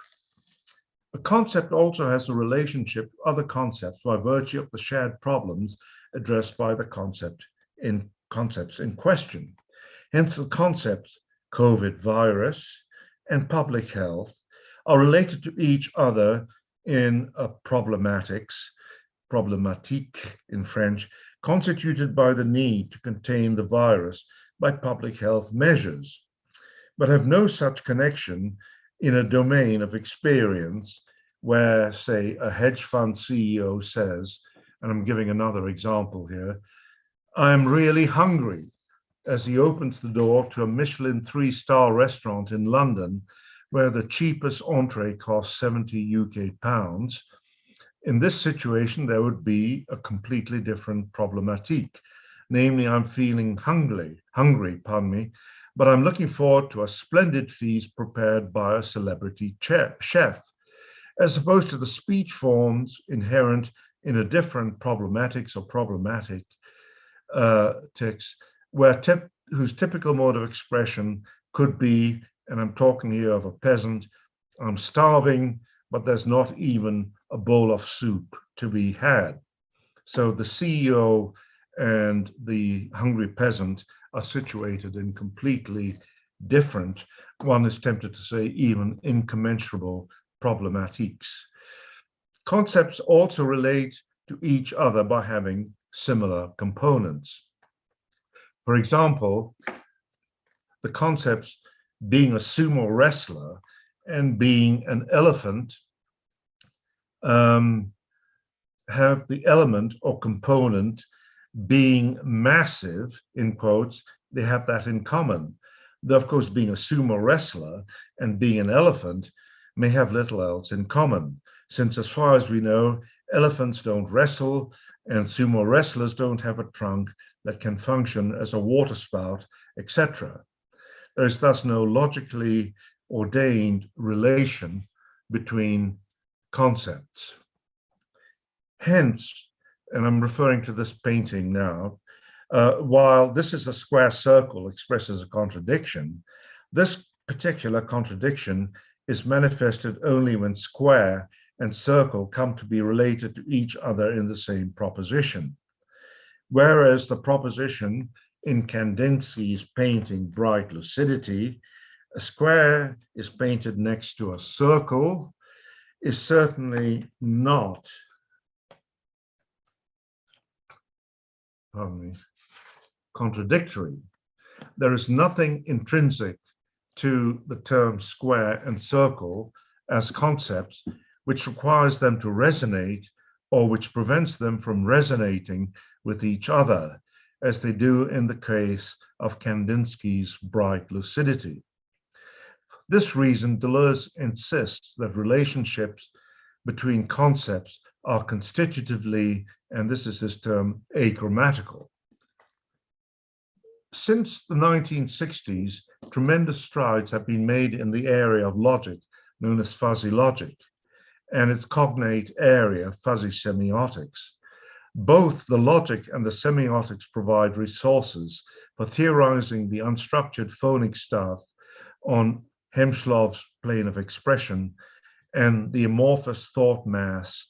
The concept also has a relationship to other concepts by virtue of the shared problems addressed by the concepts in question. Hence, the concepts COVID virus and public health are related to each other in a problématique in French, constituted by the need to contain the virus by public health measures, but have no such connection in a domain of experience where, say, a hedge fund CEO says, and I'm giving another example here, I'm really hungry, as he opens the door to a Michelin 3-star restaurant in London, where the cheapest entree costs 70 UK pounds. In this situation, there would be a completely different problematique. Namely, I'm feeling hungry, but I'm looking forward to a splendid feast prepared by a celebrity chef, as opposed to the speech forms inherent in a different problematics or problematic text, whose typical mode of expression could be, and I'm talking here of a peasant, I'm starving, but there's not even a bowl of soup to be had. So the CEO and the hungry peasant are situated in completely different, one is tempted to say even incommensurable problematiques. Concepts also relate to each other by having similar components. For example, the concepts being a sumo wrestler and being an elephant have the element or component being massive, in quotes, they have that in common. Though, of course, being a sumo wrestler and being an elephant may have little else in common, since as far as we know, elephants don't wrestle and sumo wrestlers don't have a trunk that can function as a water spout, etc. There is thus no logically ordained relation between concepts. Hence, and I'm referring to this painting now, while this is a square circle expresses a contradiction, this particular contradiction is manifested only when square and circle come to be related to each other in the same proposition. Whereas the proposition in Kandinsky's painting Bright Lucidity, a square is painted next to a circle, is certainly not, contradictory. There is nothing intrinsic to the term square and circle as concepts which requires them to resonate or which prevents them from resonating with each other, as they do in the case of Kandinsky's Bright Lucidity. For this reason, Deleuze insists that relationships between concepts are constitutively, and this is his term, achromatical. Since the 1960s, tremendous strides have been made in the area of logic, known as fuzzy logic, and its cognate area, fuzzy semiotics. Both the logic and the semiotics provide resources for theorizing the unstructured phonic stuff on Hemslov's plane of expression and the amorphous thought mass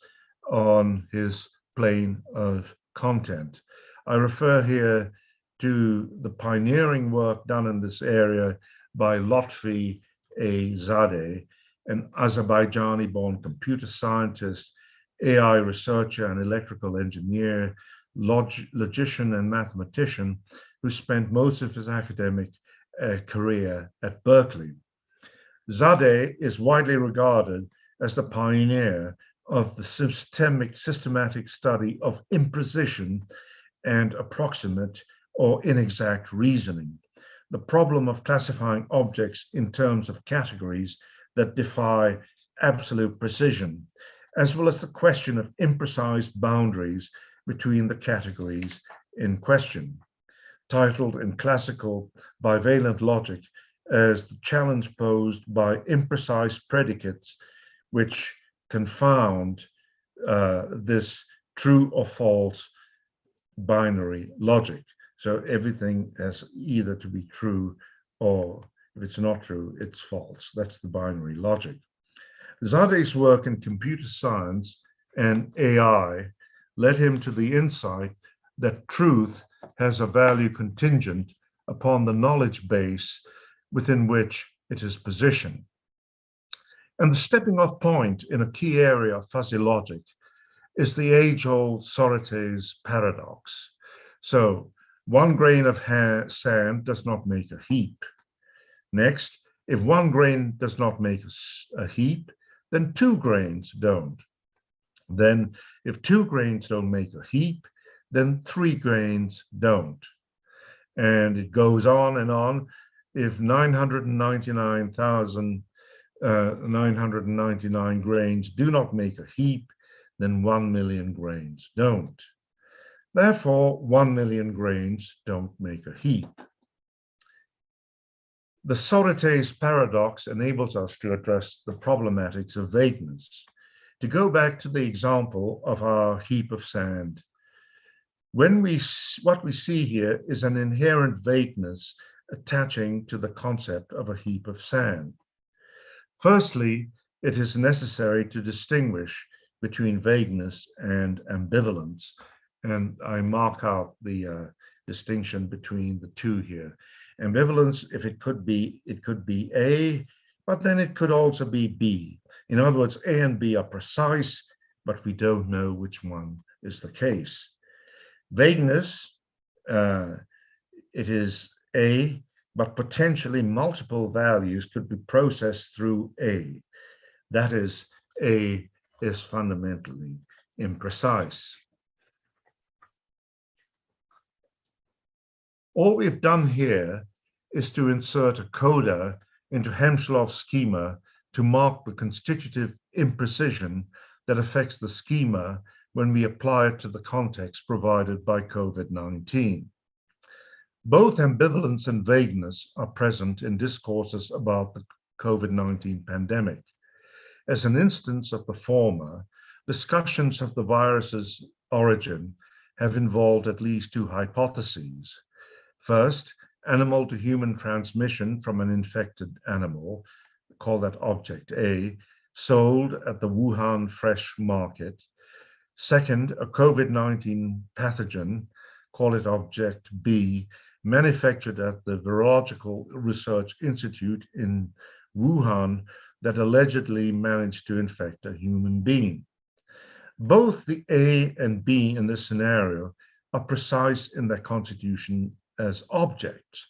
on his plane of content. I refer here to the pioneering work done in this area by Lotfi Zadeh, an Azerbaijani-born computer scientist, AI researcher, and electrical engineer, logician, and mathematician who spent most of his academic career at Berkeley. Zadeh is widely regarded as the pioneer of the systematic study of imprecision and approximate or inexact reasoning, the problem of classifying objects in terms of categories that defy absolute precision, as well as the question of imprecise boundaries between the categories in question. Titled in classical bivalent logic as the challenge posed by imprecise predicates which confound this true or false binary logic. So everything has either to be true, or if it's not true, it's false. That's the binary logic. Zadeh's work in computer science and AI led him to the insight that truth has a value contingent upon the knowledge base within which it is positioned. And the stepping off point in a key area of fuzzy logic is the age-old Sororities paradox. So, one grain of sand does not make a heap. Next, if one grain does not make a heap, then two grains don't. Then, if two grains don't make a heap, then three grains don't. And it goes on and on. If 999,999 grains do not make a heap, then 1 million grains don't. Therefore, 1 million grains don't make a heap. The Sororities paradox enables us to address the problematics of vagueness. To go back to the example of our heap of sand, what we see here is an inherent vagueness attaching to the concept of a heap of sand. Firstly, it is necessary to distinguish between vagueness and ambivalence, and I mark out the distinction between the two here. Ambivalence, if it could be A, but then it could also be B. In other words, A and B are precise, but we don't know which one is the case. Vagueness, it is A, but potentially multiple values could be processed through A. That is, A is fundamentally imprecise. All we've done here is to insert a coda into Hemsloff's schema to mark the constitutive imprecision that affects the schema when we apply it to the context provided by COVID-19. Both ambivalence and vagueness are present in discourses about the COVID-19 pandemic. As an instance of the former, discussions of the virus's origin have involved at least two hypotheses. First, animal to human transmission from an infected animal, call that object A, sold at the Wuhan fresh market. Second, a COVID-19 pathogen, call it object B, manufactured at the Virological Research Institute in Wuhan that allegedly managed to infect a human being. Both the A and B in this scenario are precise in their constitution as objects,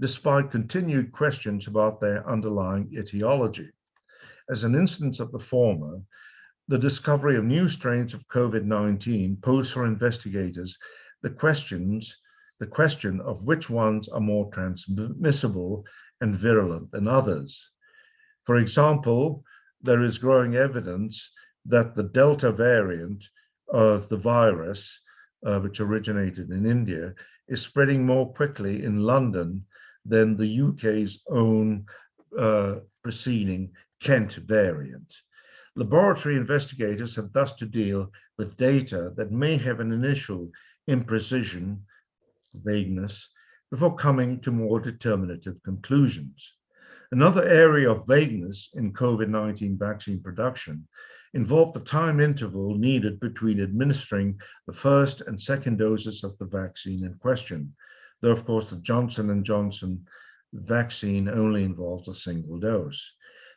despite continued questions about their underlying etiology. As an instance of the former, the discovery of new strains of COVID-19 posed for investigators the question of which ones are more transmissible and virulent than others. For example, there is growing evidence that the Delta variant of the virus, which originated in India, is spreading more quickly in London than the UK's own preceding Kent variant. Laboratory investigators have thus to deal with data that may have an initial imprecision, vagueness, before coming to more determinative conclusions. Another area of vagueness in COVID-19 vaccine production involved the time interval needed between administering the first and second doses of the vaccine in question, though of course the Johnson & Johnson vaccine only involves a single dose.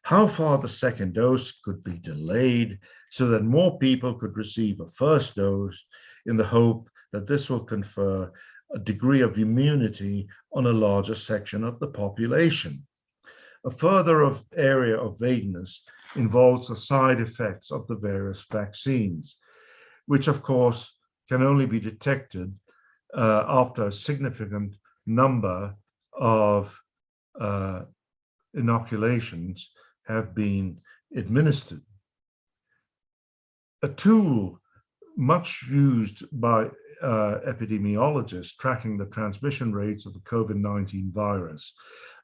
How far the second dose could be delayed so that more people could receive a first dose in the hope that this will confer a degree of immunity on a larger section of the population. A further area of vagueness involves the side effects of the various vaccines, which of course can only be detected after a significant number of inoculations have been administered. A tool much used by epidemiologists tracking the transmission rates of the COVID-19 virus,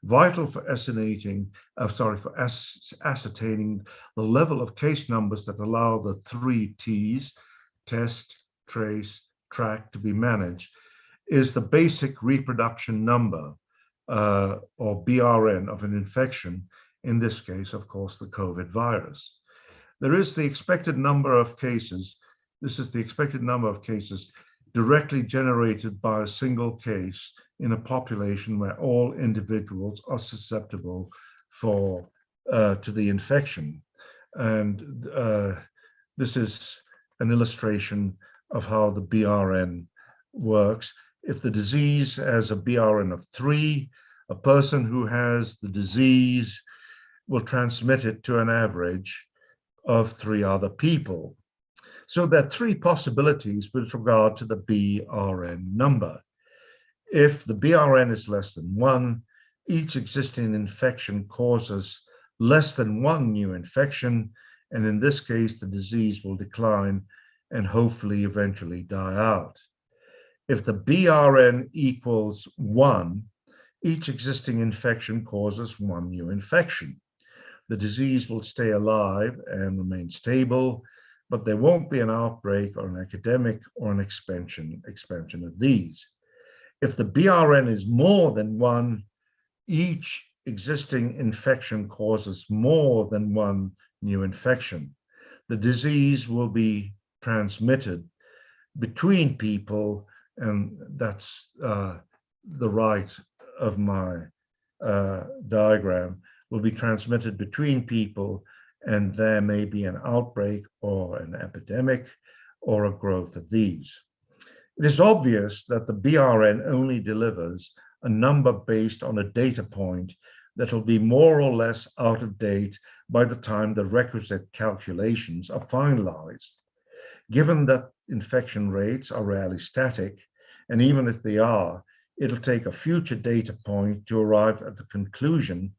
vital for ascertaining the level of case numbers that allow the 3 T's, test, trace, track, to be managed, is the basic reproduction number, or BRN, of an infection, in this case, of course, the COVID virus. There is the expected number of cases. This is the expected number of cases directly generated by a single case in a population where all individuals are susceptible to the infection. And this is an illustration of how the BRN works. If the disease has a BRN of 3, a person who has the disease will transmit it to an average of 3 other people. So there are 3 possibilities with regard to the BRN number. If the BRN is less than 1, each existing infection causes less than 1 new infection, and in this case, the disease will decline and hopefully eventually die out. If the BRN equals 1, each existing infection causes 1 new infection. The disease will stay alive and remain stable, but there won't be an outbreak or an epidemic or an expansion of these. If the BRN is more than 1, each existing infection causes more than 1 new infection. The disease will be transmitted between people, and that's the right of my diagram, will be transmitted between people, and there may be an outbreak or an epidemic or a growth of these. It is obvious that the BRN only delivers a number based on a data point that will be more or less out of date by the time the requisite calculations are finalized. Given that infection rates are rarely static, and even if they are, it'll take a future data point to arrive at the conclusion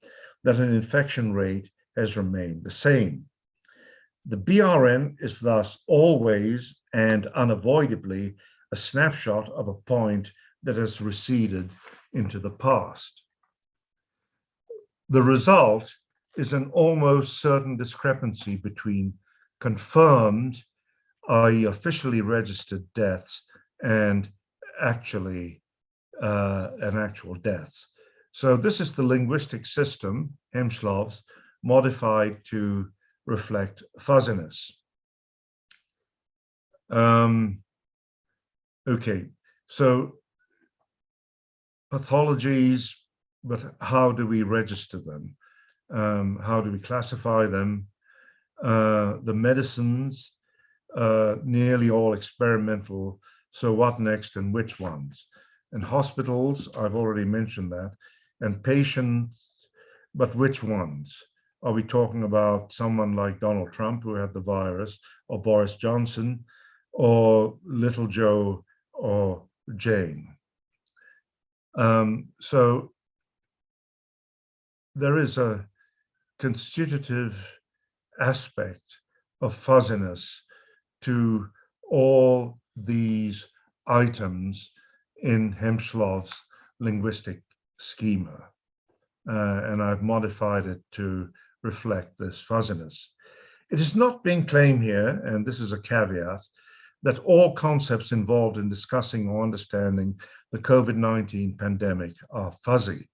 that an infection rate has remained the same. The BRN is thus always and unavoidably a snapshot of a point that has receded into the past. The result is an almost certain discrepancy between confirmed, i.e. officially registered deaths, and actual deaths. So this is the linguistic system, Hemslov's, modified to reflect fuzziness. Okay, so pathologies, but how do we register them? How do we classify them? The medicines, nearly all experimental. So what next and which ones? And hospitals, I've already mentioned that. And patients, but which ones? Are we talking about someone like Donald Trump who had the virus, or Boris Johnson, or little Joe or Jane? So there is a constitutive aspect of fuzziness to all these items in Hemslov's linguistic schema. And I've modified it to reflect this fuzziness. It is not being claimed here, and this is a caveat, that all concepts involved in discussing or understanding the COVID-19 pandemic are fuzzy.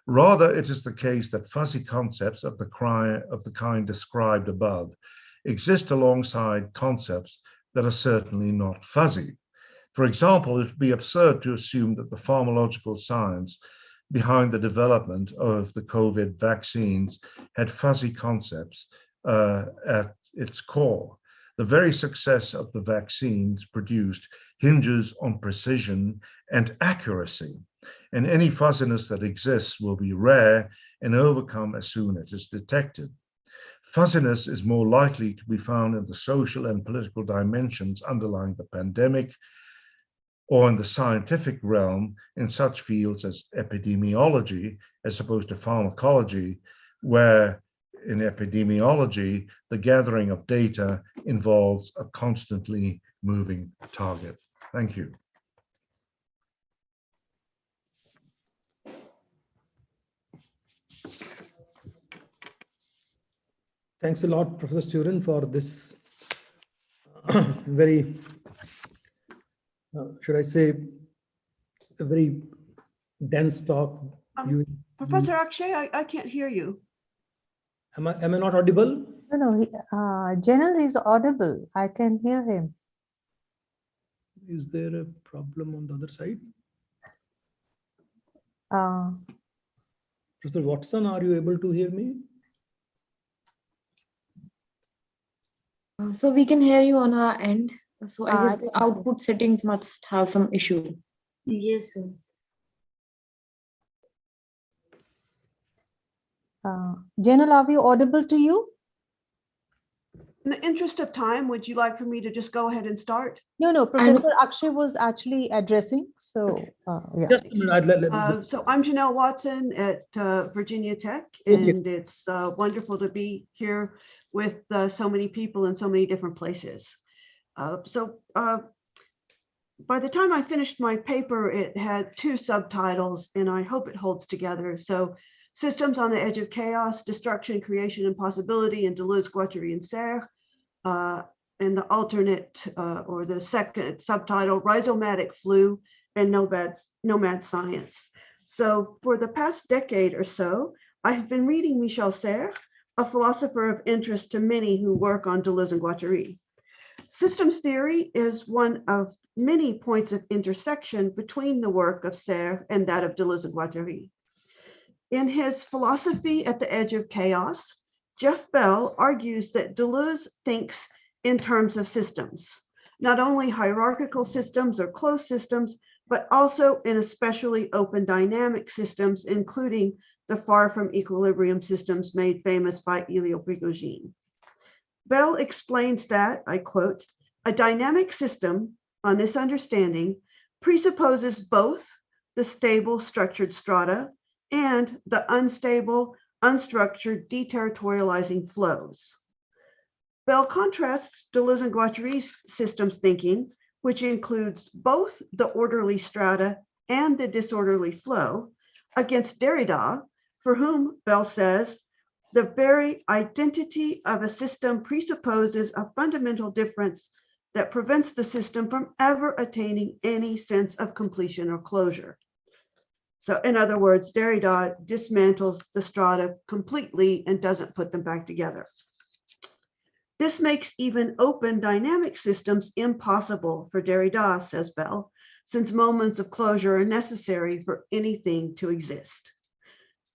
Rather, it is the case that fuzzy concepts of the kind described above exist alongside concepts that are certainly not fuzzy. For example, it would be absurd to assume that the pharmacological science behind the development of the COVID vaccines had fuzzy concepts at its core. The very success of the vaccines produced hinges on precision and accuracy, and any fuzziness that exists will be rare and overcome as soon as it's detected. Fuzziness is more likely to be found in the social and political dimensions underlying the pandemic, or in the scientific realm in such fields as epidemiology as opposed to pharmacology, where in epidemiology, the gathering of data involves a constantly moving target. Thank you. Thanks a lot, Professor Surin, for this very, should I say, a very dense talk. Professor Akshay, I can't hear you. Am I not audible? No, Janell is audible. I can hear him. Is there a problem on the other side? Professor Watson, are you able to hear me? So we can hear you on our end. So I guess the think so. output settings must have some issue. Yes, sir. Janell, are we audible to you? In the interest of time, would you like for me to just go ahead and start? No, Professor Akshay was actually addressing. So, yeah. Just a minute. So I'm Janell Watson at Virginia Tech, and it's wonderful to be here with so many people in so many different places. By the time I finished my paper, it had 2 subtitles, and I hope it holds together. So, Systems on the Edge of Chaos, Destruction, Creation, and Possibility in Deleuze, Guattari, and Serre. And the alternate or the second subtitle, Rhizomatic Flu and Nomad Science. So for the past decade or so, I have been reading Michel Serre, a philosopher of interest to many who work on Deleuze and Guattari. Systems theory is one of many points of intersection between the work of Serre and that of Deleuze and Guattari. In his Philosophy at the Edge of Chaos, Jeff Bell argues that Deleuze thinks in terms of systems, not only hierarchical systems or closed systems, but also in especially open dynamic systems, including the far from equilibrium systems made famous by Elio Prigogine. Bell explains that, I quote, a dynamic system, on this understanding, presupposes both the stable structured strata and the unstable, unstructured, deterritorializing flows. Bell contrasts Deleuze and Guattari's systems thinking, which includes both the orderly strata and the disorderly flow, against Derrida, for whom, Bell says, the very identity of a system presupposes a fundamental difference that prevents the system from ever attaining any sense of completion or closure. So in other words, Derrida dismantles the strata completely and doesn't put them back together. This makes even open dynamic systems impossible for Derrida, says Bell, since moments of closure are necessary for anything to exist.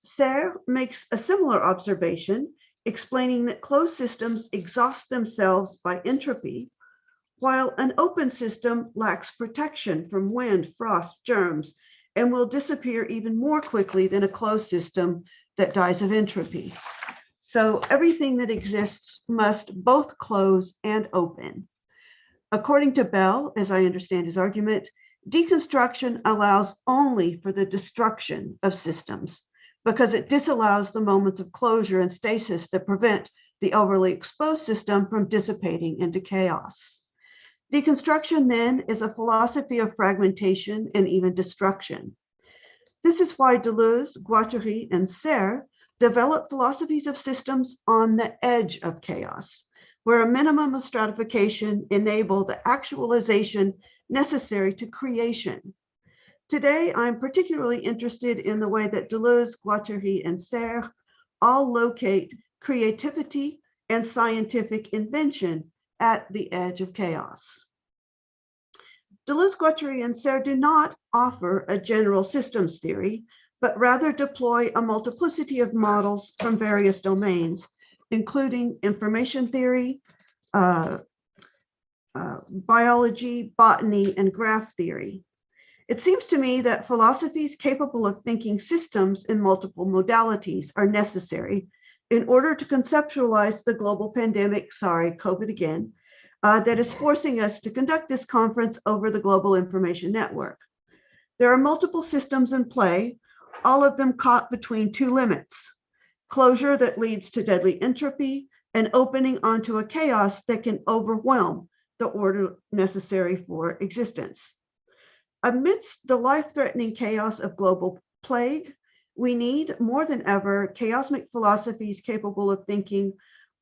Serre makes a similar observation, explaining that closed systems exhaust themselves by entropy, while an open system lacks protection from wind, frost, germs, and will disappear even more quickly than a closed system that dies of entropy. So everything that exists must both close and open. According to Bell, as I understand his argument, deconstruction allows only for the destruction of systems because it disallows the moments of closure and stasis that prevent the overly exposed system from dissipating into chaos. Deconstruction, then, is a philosophy of fragmentation and even destruction. This is why Deleuze, Guattari, and Serre develop philosophies of systems on the edge of chaos, where a minimum of stratification enable the actualization necessary to creation. Today, I'm particularly interested in the way that Deleuze, Guattari, and Serre all locate creativity and scientific invention at the edge of chaos. Deleuze, Guattari, and Serre do not offer a general systems theory, but rather deploy a multiplicity of models from various domains, including information theory, biology, botany, and graph theory. It seems to me that philosophies capable of thinking systems in multiple modalities are necessary in order to conceptualize the global pandemic, sorry, COVID again, that is forcing us to conduct this conference over the global information network. There are multiple systems in play, all of them caught between two limits: closure that leads to deadly entropy and opening onto a chaos that can overwhelm the order necessary for existence. Amidst the life-threatening chaos of global plague, we need more than ever chaosmic philosophies capable of thinking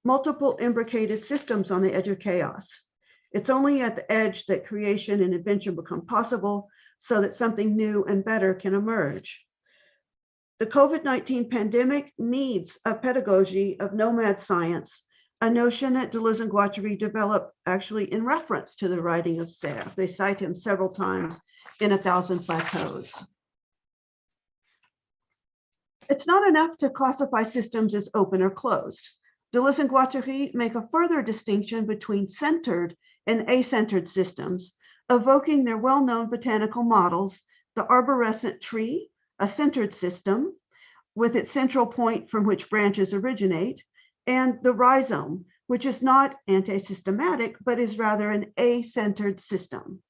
multiple imbricated systems on the edge of chaos. It's only at the edge that creation and invention become possible so that something new and better can emerge. The COVID-19 pandemic needs a pedagogy of nomad science, a notion that Deleuze and Guattari developed actually in reference to the writing of Serre. They cite him several times in 1,000 Plateaus. It's not enough to classify systems as open or closed. Deleuze and Guattari make a further distinction between centered and acentered systems, evoking their well-known botanical models, the arborescent tree, a centered system with its central point from which branches originate, and the rhizome, which is not anti-systematic, but is rather an acentered system.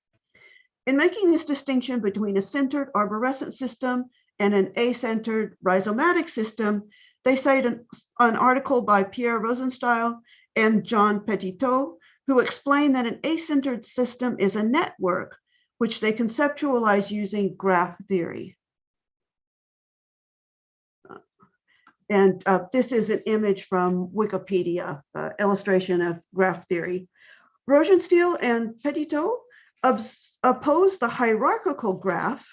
In making this distinction between a centered arborescent system and an acentered rhizomatic system, they cite an article by Pierre Rosenstiel and John Petitot, who explain that an acentered system is a network which they conceptualize using graph theory. And this is an image from Wikipedia, illustration of graph theory. Rosenstiel and Petitot oppose the hierarchical graph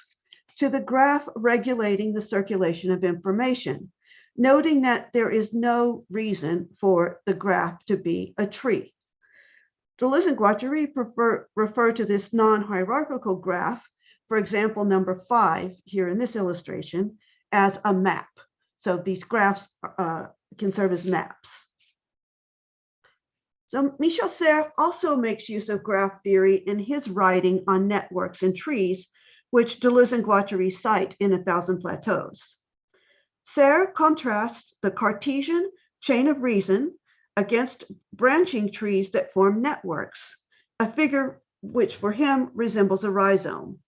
to the graph regulating the circulation of information, noting that there is no reason for the graph to be a tree. Deleuze and Guattari refer to this non-hierarchical graph, for example, number 5 here in this illustration, as a map. So these graphs can serve as maps. So Michel Serre also makes use of graph theory in his writing on networks and trees, which Deleuze and Guattari cite in 1,000 Plateaus. Serre contrasts the Cartesian chain of reason against branching trees that form networks, a figure which for him resembles a rhizome.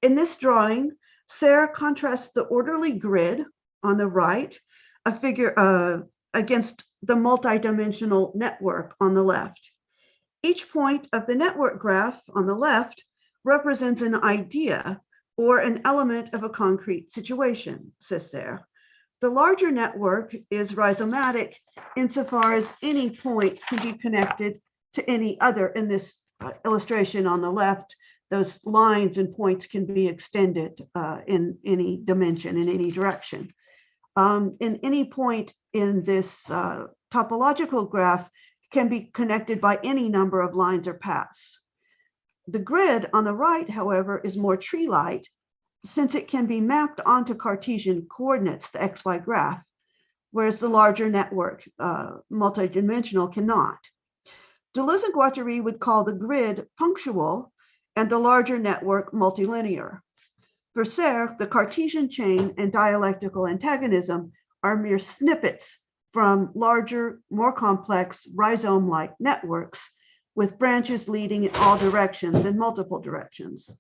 In this drawing, Serre contrasts the orderly grid on the right, a figure against the multidimensional network on the left. Each point of the network graph on the left represents an idea or an element of a concrete situation, says Serre. The larger network is rhizomatic insofar as any point can be connected to any other. In this illustration on the left, those lines and points can be extended in any dimension, in any direction. In any point in this topological graph can be connected by any number of lines or paths. The grid on the right, however, is more tree-like since it can be mapped onto Cartesian coordinates, the XY graph, whereas the larger network, multidimensional, cannot. Deleuze and Guattari would call the grid punctual and the larger network multilinear. For Serre, the Cartesian chain and dialectical antagonism are mere snippets from larger, more complex rhizome-like networks with branches leading in all directions and multiple directions.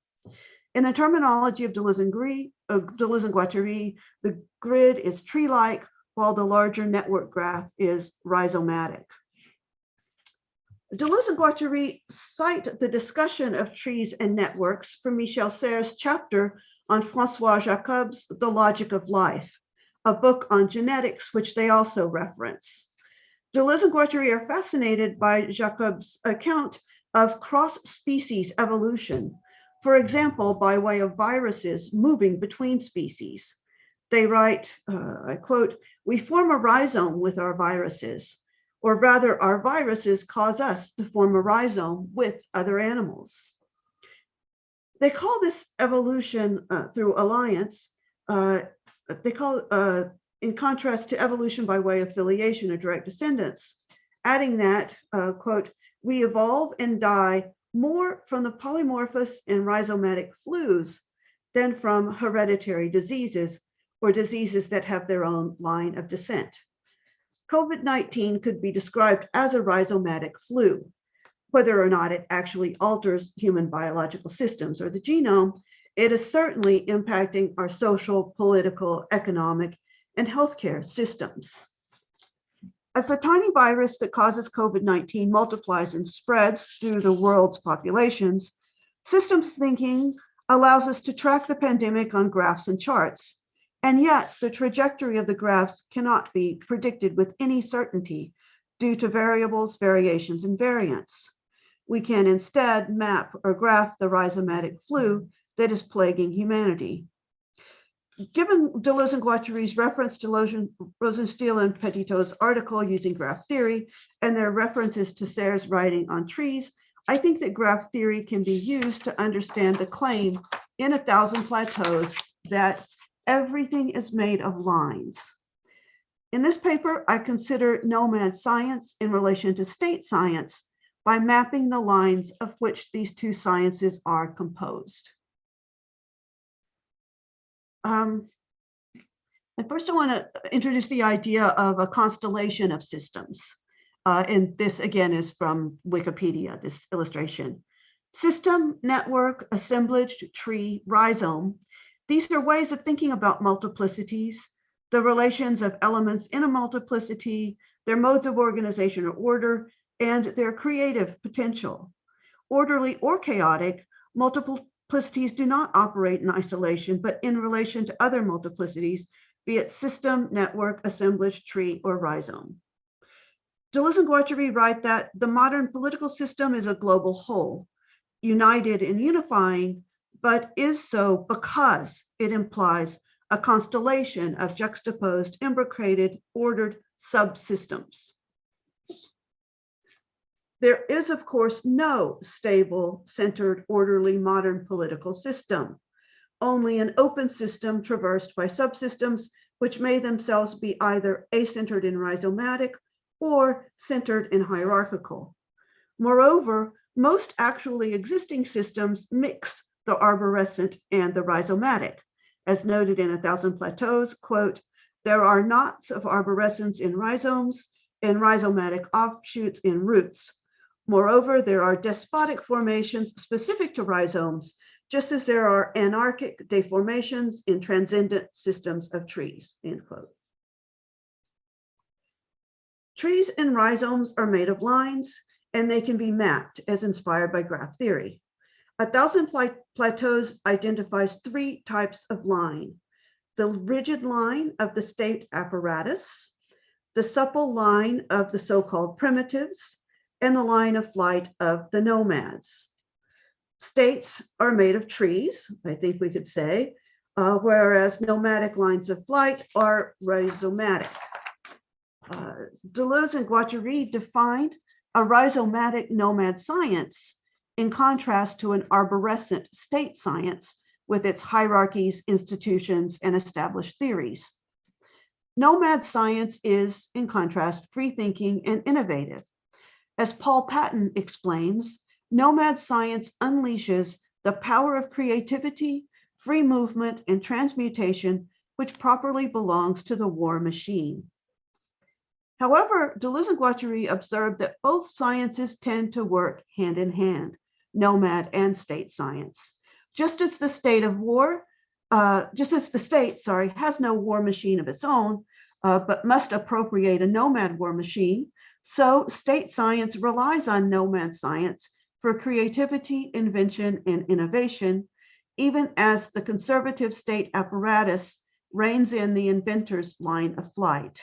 In the terminology of Deleuze and Guattari, the grid is tree-like while the larger network graph is rhizomatic. Deleuze and Guattari cite the discussion of trees and networks from Michel Serre's chapter on François Jacob's The Logic of Life, a book on genetics, which they also reference. Deleuze and Guattari are fascinated by Jacob's account of cross-species evolution, for example, by way of viruses moving between species. They write, I quote, "We form a rhizome with our viruses, or rather our viruses cause us to form a rhizome with other animals. They call this evolution through alliance. They call in contrast to evolution by way of filiation or direct descendants, adding that, quote, we evolve and die more from the polymorphous and rhizomatic flues than from hereditary diseases or diseases that have their own line of descent. COVID-19 could be described as a rhizomatic flu. Whether or not it actually alters human biological systems or the genome, it is certainly impacting our social, political, economic, and healthcare systems. As the tiny virus that causes COVID-19 multiplies and spreads through the world's populations, systems thinking allows us to track the pandemic on graphs and charts. And yet the trajectory of the graphs cannot be predicted with any certainty due to variables, variations, and variants. We can instead map or graph the rhizomatic flu that is plaguing humanity. Given Deleuze and Guattari's reference to Rosenstiel and Petitot's article using graph theory and their references to Serre's writing on trees, I think that graph theory can be used to understand the claim in 1,000 Plateaus that everything is made of lines. In this paper, I consider nomad science in relation to state science by mapping the lines of which these two sciences are composed. And first I want to introduce the idea of a constellation of systems. And this again is from Wikipedia, this illustration. System, network, assemblage, tree, rhizome. These are ways of thinking about multiplicities, the relations of elements in a multiplicity, their modes of organization or order, and their creative potential. Orderly or chaotic, multiplicities do not operate in isolation, but in relation to other multiplicities, be it system, network, assemblage, tree, or rhizome. Deleuze and Guattari write that the modern political system is a global whole, united and unifying, but is so because it implies a constellation of juxtaposed, imbricated, ordered subsystems. There is, of course, no stable, centered, orderly modern political system, only an open system traversed by subsystems, which may themselves be either acentered and rhizomatic or centered and hierarchical. Moreover, most actually existing systems mix the arborescent and the rhizomatic. As noted in 1,000 Plateaus, quote, there are knots of arborescence in rhizomes and rhizomatic offshoots in roots. Moreover, there are despotic formations specific to rhizomes, just as there are anarchic deformations in transcendent systems of trees, end quote. Trees and rhizomes are made of lines, and they can be mapped as inspired by graph theory. 1,000 Plateaus identifies 3 types of line: the rigid line of the state apparatus, the supple line of the so-called primitives, and the line of flight of the nomads. States are made of trees, I think we could say, whereas nomadic lines of flight are rhizomatic. Deleuze and Guattari defined a rhizomatic nomad science in contrast to an arborescent state science with its hierarchies, institutions, and established theories. Nomad science is, in contrast, free-thinking and innovative. As Paul Patton explains, nomad science unleashes the power of creativity, free movement, and transmutation, which properly belongs to the war machine. However, Deleuze and Guattari observed that both sciences tend to work hand in hand, nomad and state science. Just as the state, has no war machine of its own, but must appropriate a nomad war machine, so state science relies on nomad science for creativity, invention, and innovation, even as the conservative state apparatus reins in the inventor's line of flight.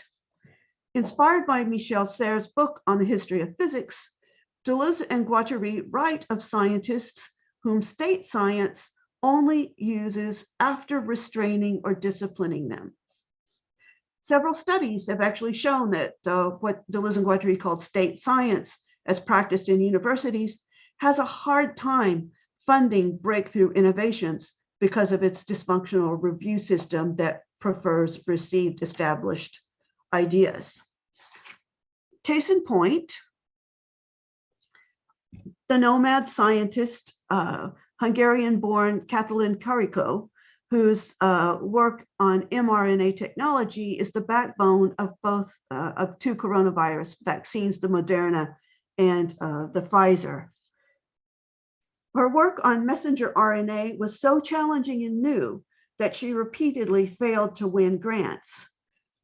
Inspired by Michel Serres' book on the history of physics, Deleuze and Guattari write of scientists whom state science only uses after restraining or disciplining them. Several studies have actually shown that what Deleuze and Guattari called state science as practiced in universities has a hard time funding breakthrough innovations because of its dysfunctional review system that prefers received established ideas. Case in point, the nomad scientist, Hungarian-born Katalin Karikó, whose work on mRNA technology is the backbone of both of two coronavirus vaccines, the Moderna and the Pfizer. Her work on messenger RNA was so challenging and new that she repeatedly failed to win grants.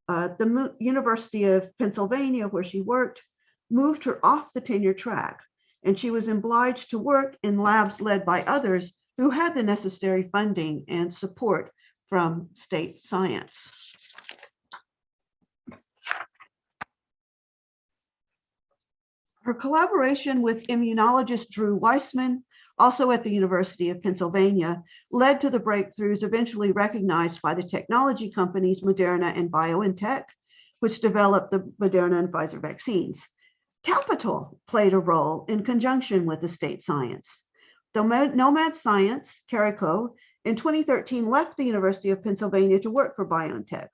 The University of Pennsylvania, where she worked, moved her off the tenure track, and she was obliged to work in labs led by others who had the necessary funding and support from state science. Her collaboration with immunologist Drew Weissman, also at the University of Pennsylvania, led to the breakthroughs eventually recognized by the technology companies Moderna and BioNTech, which developed the Moderna and Pfizer vaccines. Capital played a role in conjunction with the state science. The nomad science, Karikó, in 2013 left the University of Pennsylvania to work for BioNTech.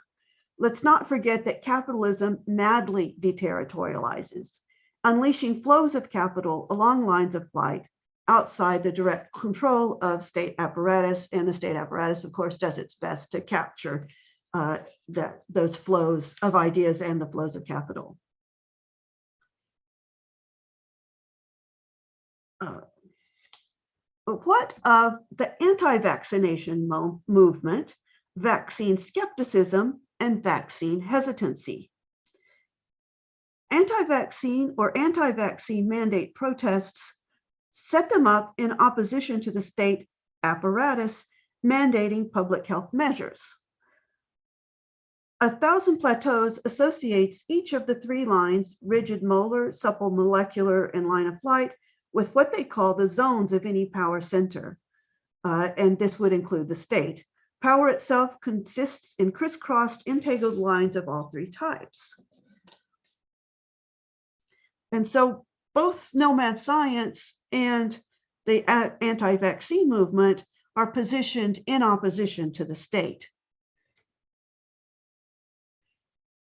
Let's not forget that capitalism madly deterritorializes, unleashing flows of capital along lines of flight outside the direct control of state apparatus, and the state apparatus, of course, does its best to capture those flows of ideas and the flows of capital. What of the anti-vaccination movement, vaccine skepticism, and vaccine hesitancy? Anti-vaccine or anti-vaccine mandate protests set them up in opposition to the state apparatus mandating public health measures. 1,000 Plateaus associates each of the three lines, rigid molar, supple molecular, and line of flight, with what they call the zones of any power center. And this would include the state. Power itself consists in crisscrossed entangled lines of all three types. And so both nomad science and the anti-vaccine movement are positioned in opposition to the state.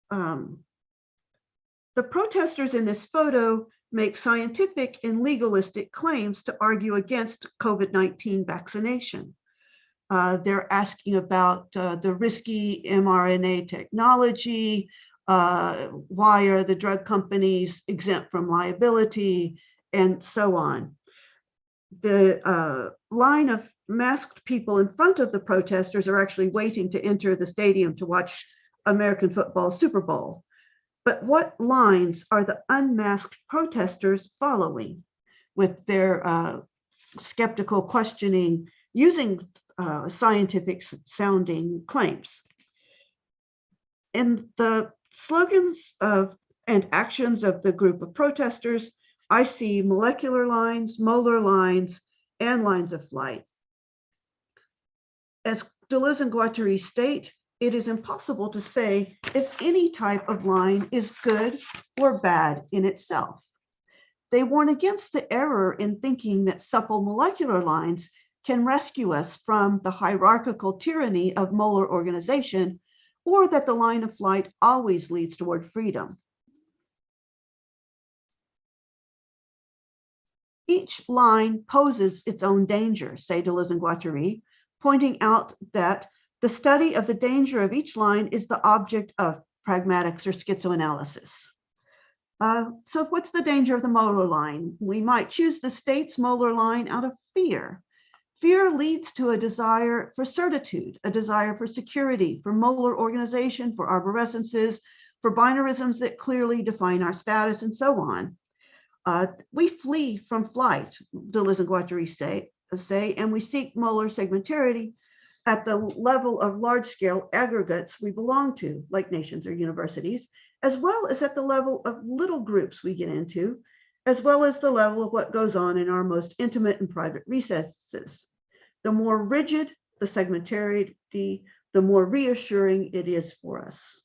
The protesters in this photo make scientific and legalistic claims to argue against COVID-19 vaccination. They're asking about the risky mRNA technology, why are the drug companies exempt from liability, and so on. The line of masked people in front of the protesters are actually waiting to enter the stadium to watch American football Super Bowl. But what lines are the unmasked protesters following with their skeptical questioning using scientific sounding claims? In the slogans of and actions of the group of protesters, I see molecular lines, molar lines, and lines of flight. As Deleuze and Guattari state, it is impossible to say if any type of line is good or bad in itself. They warn against the error in thinking that supple molecular lines can rescue us from the hierarchical tyranny of molar organization, or that the line of flight always leads toward freedom. Each line poses its own danger, say Deleuze and Guattari, pointing out that the study of the danger of each line is the object of pragmatics or schizoanalysis. So what's the danger of the molar line? We might choose the state's molar line out of fear. Fear leads to a desire for certitude, a desire for security, for molar organization, for arborescences, for binarisms that clearly define our status, and so on. We flee from flight, Deleuze and Guattari say, and we seek molar segmentarity at the level of large-scale aggregates we belong to, like nations or universities, as well as at the level of little groups we get into, as well as the level of what goes on in our most intimate and private recesses. The more rigid the segmentarity, the more reassuring it is for us.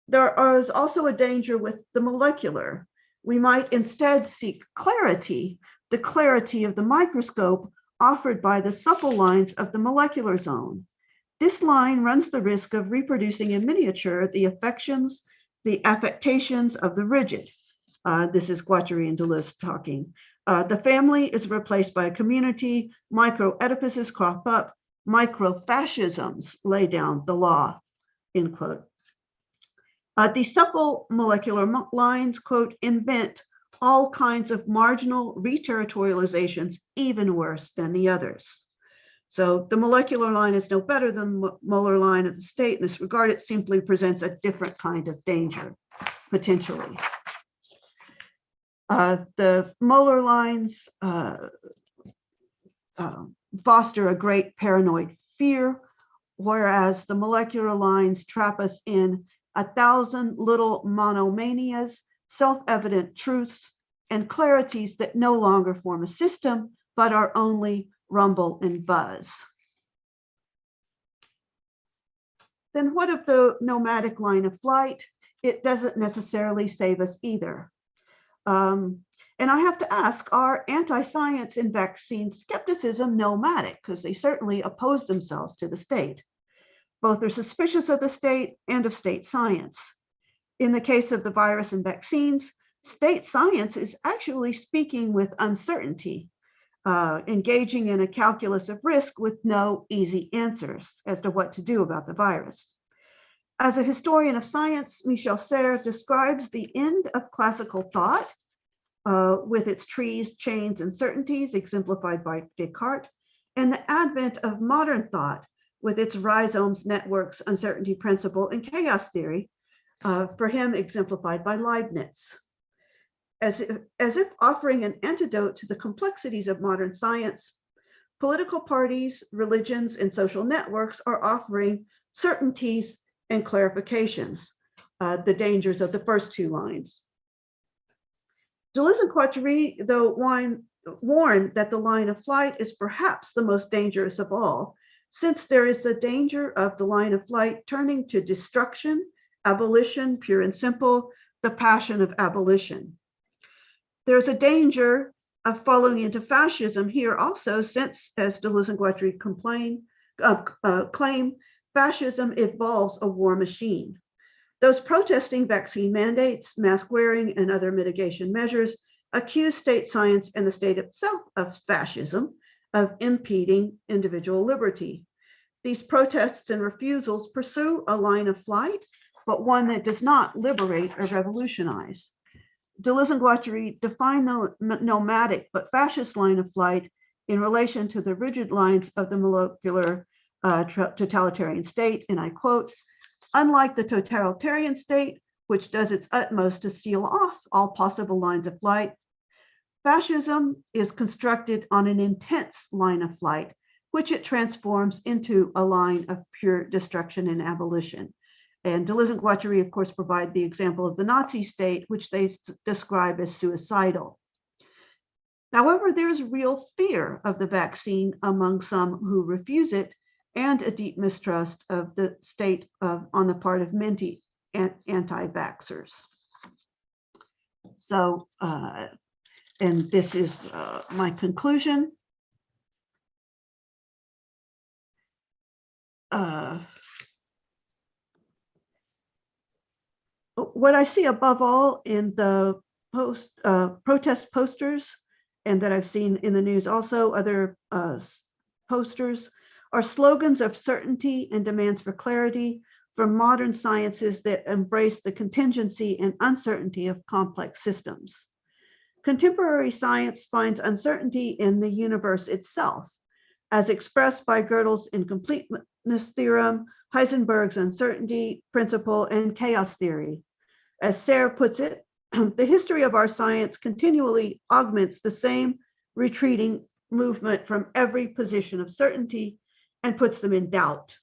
There is also a danger with the molecular. We might instead seek clarity, the clarity of the microscope offered by the supple lines of the molecular zone. This line runs the risk of reproducing in miniature the affectations of the rigid. This is Guattari and Deleuze talking. The family is replaced by a community, micro-edifices crop up, micro-fascisms lay down the law, end quote. The supple molecular lines, quote, invent all kinds of marginal reterritorializations, even worse than the others. So the molecular line is no better than the molar line of the state. In this regard, it simply presents a different kind of danger, potentially. The molar lines foster a great paranoid fear, whereas the molecular lines trap us in 1,000 little monomanias, self-evident truths, and clarities that no longer form a system, but are only rumble and buzz. Then what of the nomadic line of flight? It doesn't necessarily save us either. And I have to ask, are anti-science and vaccine skepticism nomadic? Because they certainly oppose themselves to the state. Both are suspicious of the state and of state science. In the case of the virus and vaccines, state science is actually speaking with uncertainty, engaging in a calculus of risk with no easy answers as to what to do about the virus. As a historian of science, Michel Serres describes the end of classical thought with its trees, chains, and certainties, exemplified by Descartes, and the advent of modern thought with its rhizomes, networks, uncertainty principle, and chaos theory, for him exemplified by Leibniz. As if offering an antidote to the complexities of modern science, political parties, religions, and social networks are offering certainties and clarifications, the dangers of the first two lines. Deleuze and Guattari, though, warn that the line of flight is perhaps the most dangerous of all, since there is the danger of the line of flight turning to destruction, abolition, pure and simple, the passion of abolition. There's a danger of falling into fascism here also, since, as Deleuze and Guattari claim, fascism involves a war machine. Those protesting vaccine mandates, mask wearing, and other mitigation measures accuse state science and the state itself of fascism, of impeding individual liberty. These protests and refusals pursue a line of flight, but one that does not liberate or revolutionize. Deleuze and Guattari define the nomadic but fascist line of flight in relation to the rigid lines of the molecular totalitarian state, and I quote, "Unlike the totalitarian state, which does its utmost to seal off all possible lines of flight, fascism is constructed on an intense line of flight, which it transforms into a line of pure destruction and abolition." And Deleuze and Guattari, of course, provide the example of the Nazi state, which they describe as suicidal. However, there's real fear of the vaccine among some who refuse it, and a deep mistrust of the state on the part of many anti-vaxxers. So, and this is my conclusion. What I see above all in the protest posters, and that I've seen in the news also, other posters, are slogans of certainty and demands for clarity from modern sciences that embrace the contingency and uncertainty of complex systems. Contemporary science finds uncertainty in the universe itself, as expressed by Gödel's incompleteness theorem, Heisenberg's uncertainty principle, and chaos theory. As Serres puts it, the history of our science continually augments the same retreating movement from every position of certainty and puts them in doubt.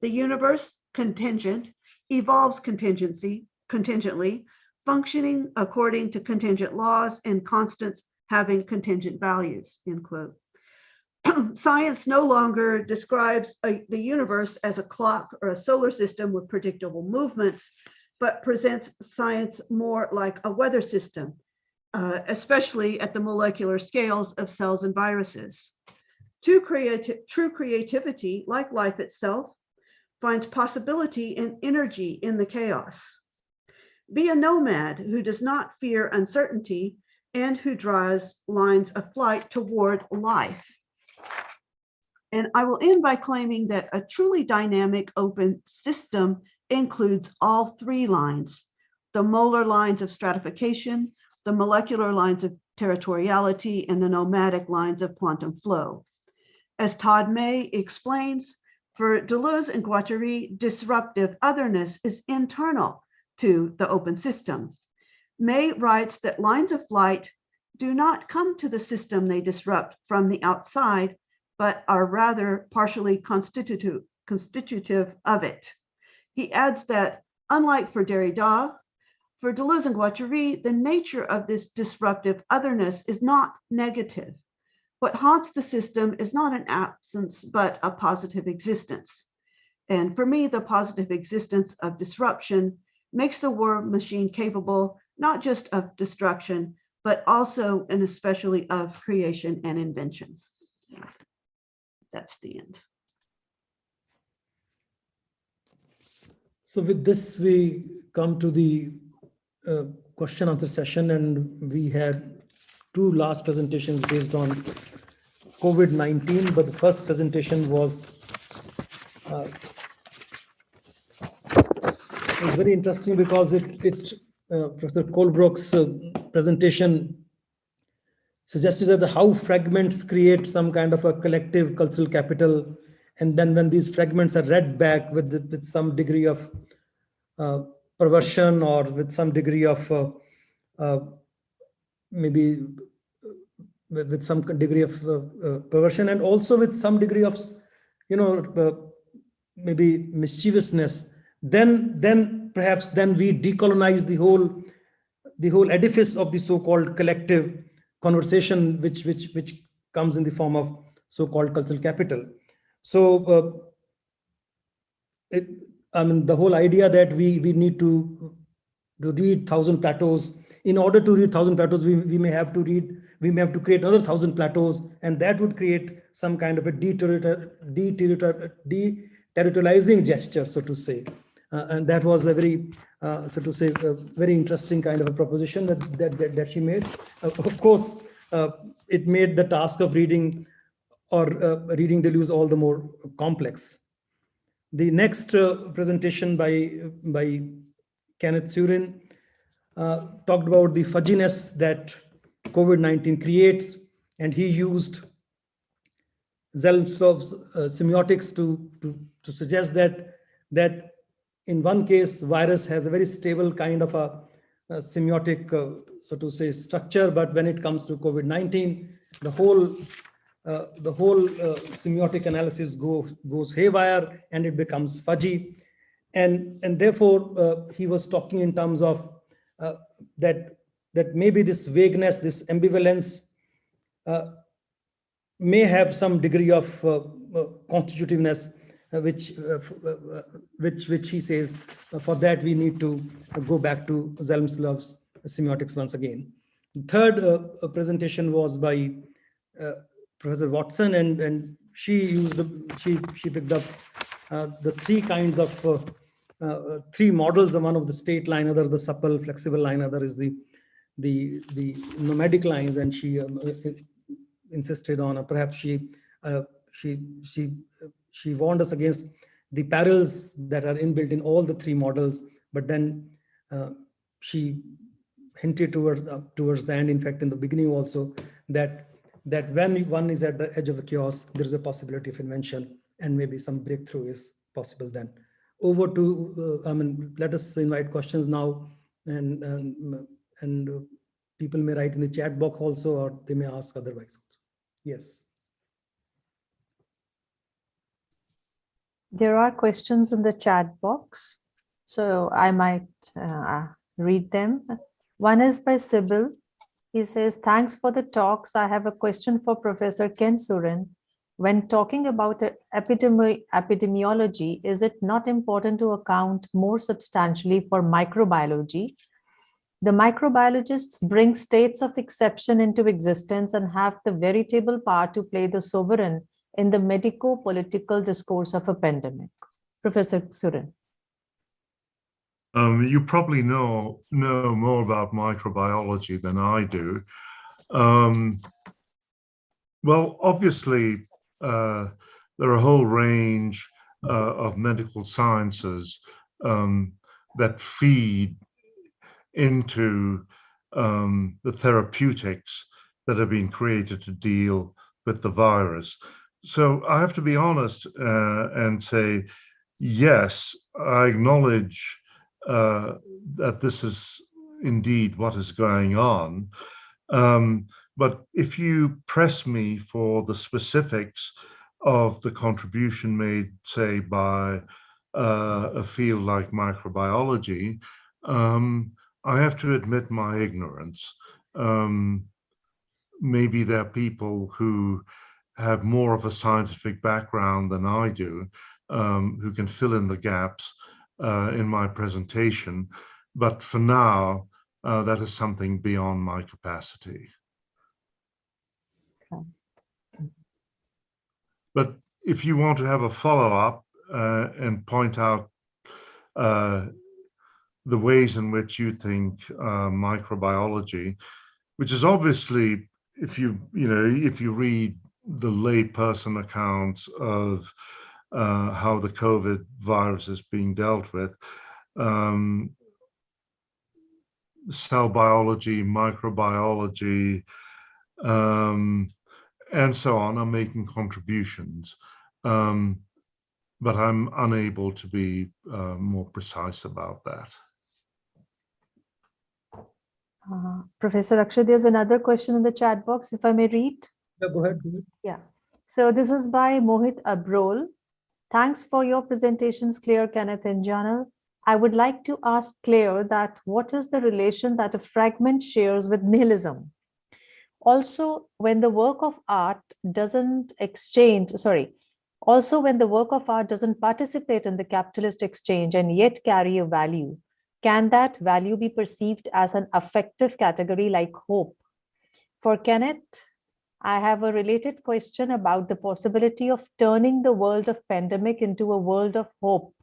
The universe, contingent, evolves contingently, functioning according to contingent laws and constants having contingent values, end quote. Science no longer describes the universe as a clock or a solar system with predictable movements, but presents science more like a weather system, especially at the molecular scales of cells and viruses. True creativity, like life itself, finds possibility and energy in the chaos. Be a nomad who does not fear uncertainty and who draws lines of flight toward life. And I will end by claiming that a truly dynamic open system includes all three lines: the molar lines of stratification, the molecular lines of territoriality, and the nomadic lines of quantum flow. As Todd May explains, for Deleuze and Guattari, disruptive otherness is internal to the open system. May writes that lines of flight do not come to the system they disrupt from the outside, but are rather partially constitutive of it. He adds that, unlike for Derrida, for Deleuze and Guattari, the nature of this disruptive otherness is not negative. What haunts the system is not an absence, but a positive existence. And for me, the positive existence of disruption makes the war machine capable not just of destruction, but also and especially of creation and invention. That's the end. So with this, we come to the question answer session, and we had two last presentations based on COVID-19, but the first presentation was very interesting because Professor Colebrook's presentation suggested that how fragments create some kind of a collective cultural capital, and then when these fragments are read back with some degree of perversion or with some degree of maybe with some degree of perversion, and also with some degree of maybe mischievousness, then perhaps we decolonize the whole edifice of the so-called collective conversation, which comes in the form of so-called cultural capital. So the whole idea that we need to read 1,000 plateaus. In order to read 1,000 plateaus, we may have to create another 1,000 plateaus, and that would create some kind of a deterritorializing gesture, so to say. And that was a very, so to say, a very interesting kind of a proposition that she made. Of course, it made the task of reading Deleuze all the more complex. The next presentation by Kenneth Surin talked about the fudginess that COVID-19 creates, and he used Zelmslov's semiotics to suggest that in one case, virus has a very stable kind of a semiotic, so to say, structure, but when it comes to COVID-19, the whole semiotic analysis goes haywire and it becomes fudgy, and therefore he was talking in terms of that maybe this vagueness, this ambivalence may have some degree of constitutiveness, which he says for that we need to go back to Zelmslov's semiotics once again. The third presentation was by Professor Watson, and she picked up the three kinds of three models. One of the state line, other the supple, flexible line, other is the nomadic lines, and she insisted on, perhaps she warned us against the perils that are inbuilt in all the three models, but then she hinted towards the end, in fact in the beginning also, that when one is at the edge of a chaos, there is a possibility of invention, and maybe some breakthrough is possible then. Over to, let us invite questions now, and people may write in the chat box also, or they may ask otherwise also. Yes. There are questions in the chat box, so I might read them. One is by Sybil. He says, thanks for the talks. I have a question for Professor Ken Surin. when talking about epidemiology, is it not important to account more substantially for microbiology? The microbiologists bring states of exception into existence and have the veritable power to play the sovereign in the medico-political discourse of a pandemic. Professor Surin. You probably know more about microbiology than I do. Well, obviously, there are a whole range of medical sciences that feed into the therapeutics that have been created to deal with the virus. So I have to be honest and say, yes, I acknowledge that this is indeed what is going on. But if you press me for the specifics of the contribution made, say, by a field like microbiology, I have to admit my ignorance. Maybe there are people who have more of a scientific background than I do, who can fill in the gaps in my presentation. But for now, that is something beyond my capacity. Okay. But if you want to have a follow-up and point out the ways in which you think microbiology, which is obviously, if you read the layperson accounts of how the COVID virus is being dealt with, cell biology, microbiology, and so on are making contributions. But I'm unable to be more precise about that. Professor Akshay, there's another question in the chat box, if I may read. Yeah, go ahead. Yeah. So this is by Mohit Abrol. Thanks for your presentations, Claire, Kenneth, and Janell. I would like to ask Claire that what is the relation that a fragment shares with nihilism? Also, when the work of art doesn't participate in the capitalist exchange and yet carry a value, can that value be perceived as an affective category like hope? For Kenneth, I have a related question about the possibility of turning the world of pandemic into a world of hope.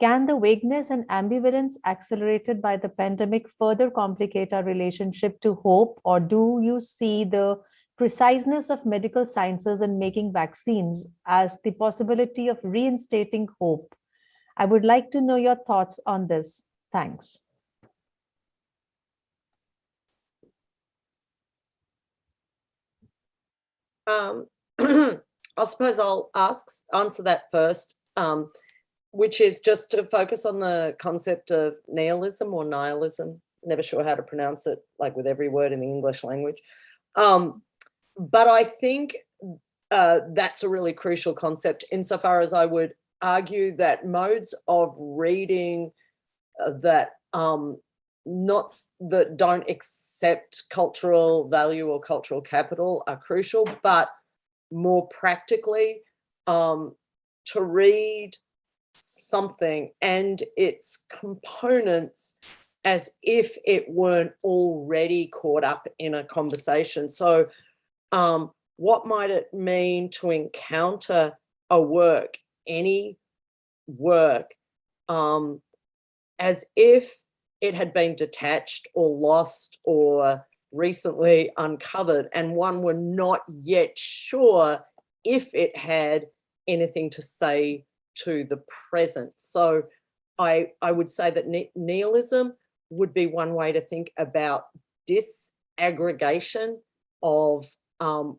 Can the vagueness and ambivalence accelerated by the pandemic further complicate our relationship to hope, or do you see the preciseness of medical sciences in making vaccines as the possibility of reinstating hope? I would like to know your thoughts on this. Thanks. I suppose I'll answer that first, which is just to focus on the concept of nihilism or nihilism. Never sure how to pronounce it, like with every word in the English language. But I think that's a really crucial concept insofar as I would argue that modes of reading that don't accept cultural value or cultural capital are crucial, but more practically, to read something and its components as if it weren't already caught up in a conversation. So what might it mean to encounter a work, any work, as if it had been detached or lost or recently uncovered, and one were not yet sure if it had anything to say to the present. So I would say that nihilism would be one way to think about disaggregation of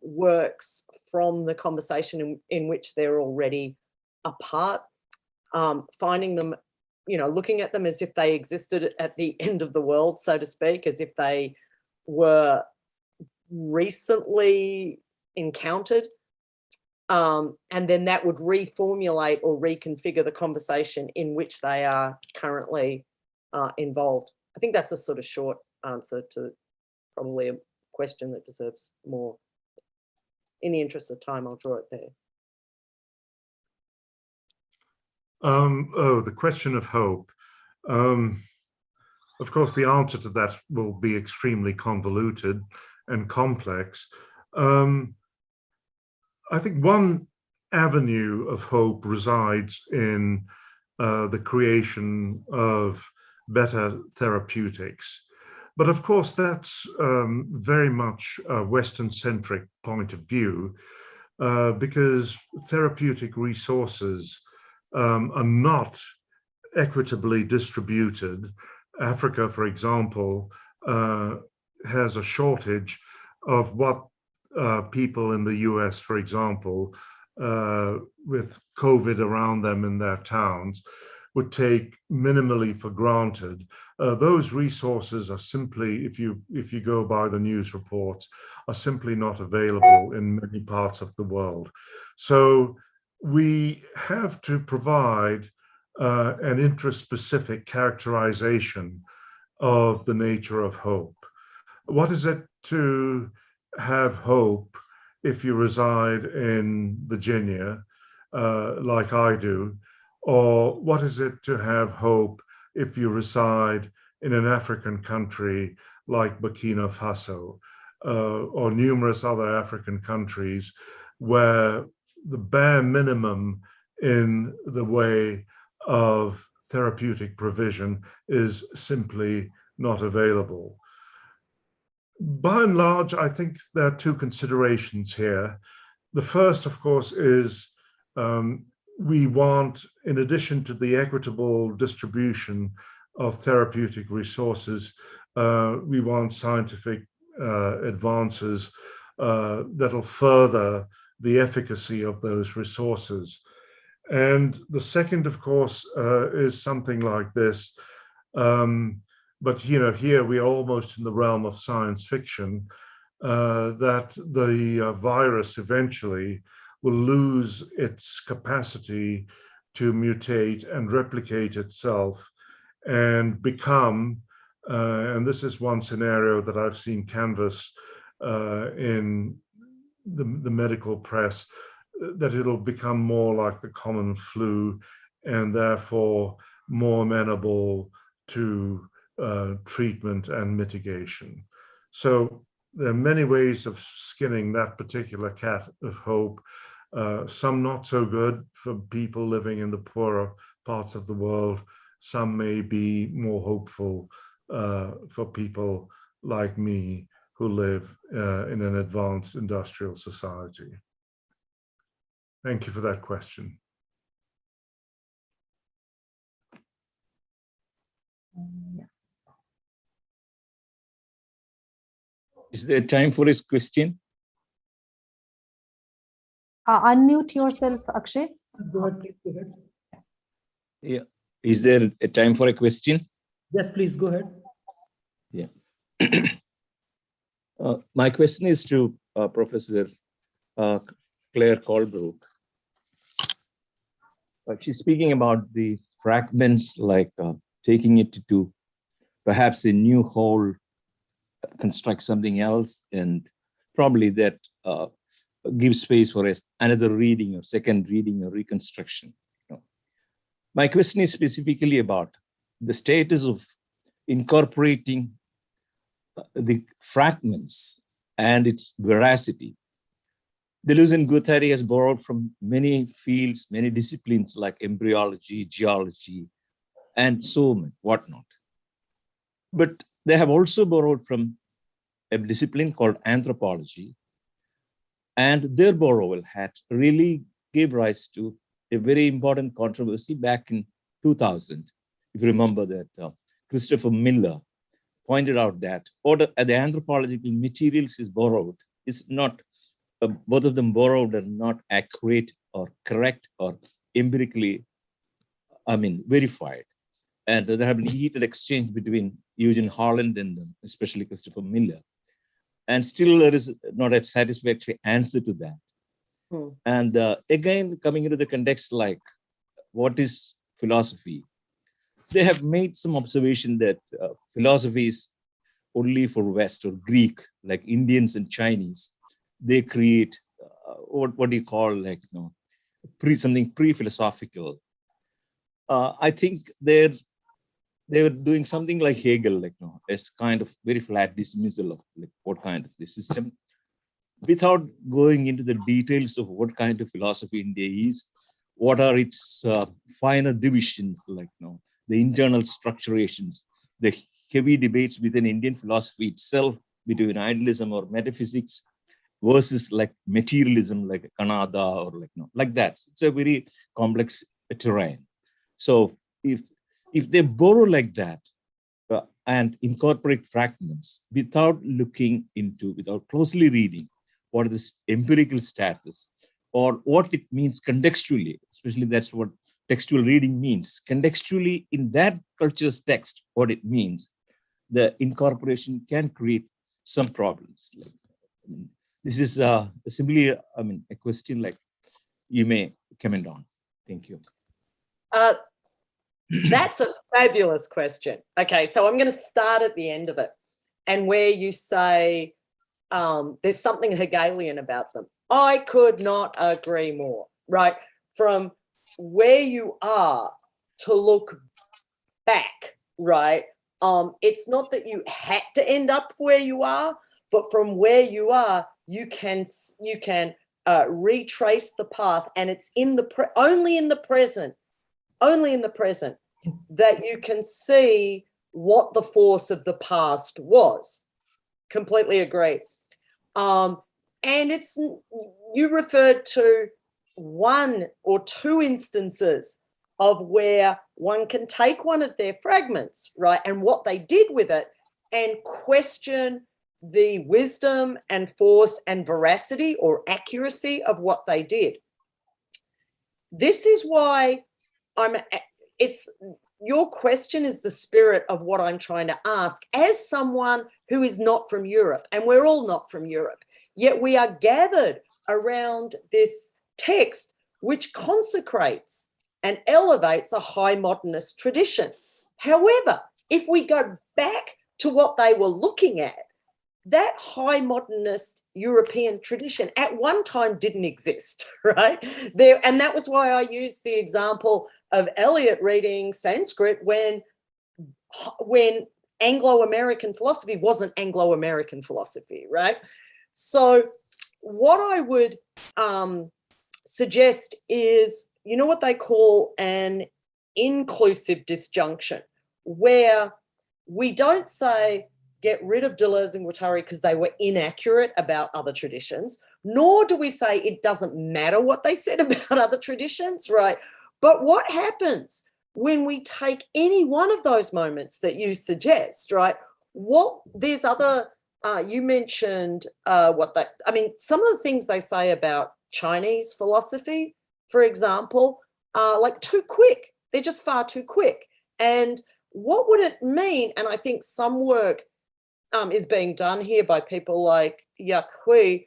works from the conversation in which they're already a part, finding them, looking at them as if they existed at the end of the world, so to speak, as if they were recently encountered, and then that would reformulate or reconfigure the conversation in which they are currently involved. I think that's a sort of short answer to probably a question that deserves more in the interest of time, I'll draw it there. The question of hope. Of course, the answer to that will be extremely convoluted and complex. I think one avenue of hope resides in the creation of better therapeutics. But of course, that's very much a Western-centric point of view, because therapeutic resources are not equitably distributed. Africa, for example, has a shortage of what people in the US, for example, with COVID around them in their towns, would take minimally for granted. Those resources are simply, if you go by the news reports, are simply not available in many parts of the world. So we have to provide an interest-specific characterization of the nature of hope. What is it to have hope if you reside in Virginia, like I do? Or what is it to have hope if you reside in an African country like Burkina Faso, or numerous other African countries where the bare minimum in the way of therapeutic provision is simply not available? By and large, I think there are two considerations here. The first, of course, is we want, in addition to the equitable distribution of therapeutic resources, we want scientific advances that'll further the efficacy of those resources. And the second, of course, is something like this. But here we are almost in the realm of science fiction, that the virus eventually will lose its capacity to mutate and replicate itself and become, and this is one scenario that I've seen canvassed in the medical press, that it'll become more like the common flu and therefore more amenable to treatment and mitigation. So there are many ways of skinning that particular cat of hope. Some not so good for people living in the poorer parts of the world. Some may be more hopeful for people like me who live in an advanced industrial society. Thank you for that question. Is there time for his question? Unmute yourself, Akshay. Go ahead, please, go ahead. Yeah. Is there a time for a question? Yes, please, go ahead. Yeah. My question is to Professor Claire Colebrook. She's speaking about the fragments, like taking it to perhaps a new whole, construct something else, and probably that gives space for another reading or second reading or reconstruction. My question is specifically about the status of incorporating the fragments and its veracity. Deleuze and Guattari has borrowed from many fields, many disciplines like embryology, geology, and so on, whatnot. But they have also borrowed from a discipline called anthropology, and their borrowal had really gave rise to a very important controversy back in 2000. If you remember that Christopher Miller pointed out that the anthropological materials is borrowed is not, both of them borrowed are not accurate or correct or empirically, verified. And there have been heated exchange between Eugene Holland and especially Christopher Miller. And still there is not a satisfactory answer to that. And again, coming into the context like, what is philosophy? They have made some observation that philosophy is only for West or Greek, like Indians and Chinese. They create what do you call, like, something pre-philosophical. I think they were doing something like Hegel, like, as kind of very flat dismissal of like what kind of the system, without going into the details of what kind of philosophy India is, what are its finer divisions, like, the internal structurations, the heavy debates within Indian philosophy itself between idealism or metaphysics versus like materialism, like Kanada or like that. It's a very complex terrain. So if they borrow like that and incorporate fragments without closely reading what is this empirical status or what it means contextually, especially that's what textual reading means, contextually in that culture's text, what it means, the incorporation can create some problems. This is simply, a question like you may comment on. Thank you. That's a fabulous question. Okay, so I'm going to start at the end of it, and where you say there's something Hegelian about them. I could not agree more, right? From where you are to look back, right? It's not that you had to end up where you are, but from where you are, you can retrace the path, and it's only in the present that you can see what the force of the past was. Completely agree. And you referred to one or two instances of where one can take one of their fragments, right, and what they did with it, and question the wisdom and force and veracity or accuracy of what they did. This is why your question is the spirit of what I'm trying to ask as someone who is not from Europe, and we're all not from Europe, yet we are gathered around this text which consecrates and elevates a high modernist tradition. However, if we go back to what they were looking at, that high modernist European tradition at one time didn't exist, right? And that was why I used the example of Eliot reading Sanskrit when Anglo-American philosophy wasn't Anglo-American philosophy, right? So what I would suggest is, what they call an inclusive disjunction, where we don't say get rid of Deleuze and Guattari because they were inaccurate about other traditions, nor do we say it doesn't matter what they said about other traditions, right? But what happens when we take any one of those moments that you suggest, right? There's other, you mentioned some of the things they say about Chinese philosophy, for example, are like too quick. They're just far too quick. And what would it mean? And I think some work is being done here by people like Yak Hui,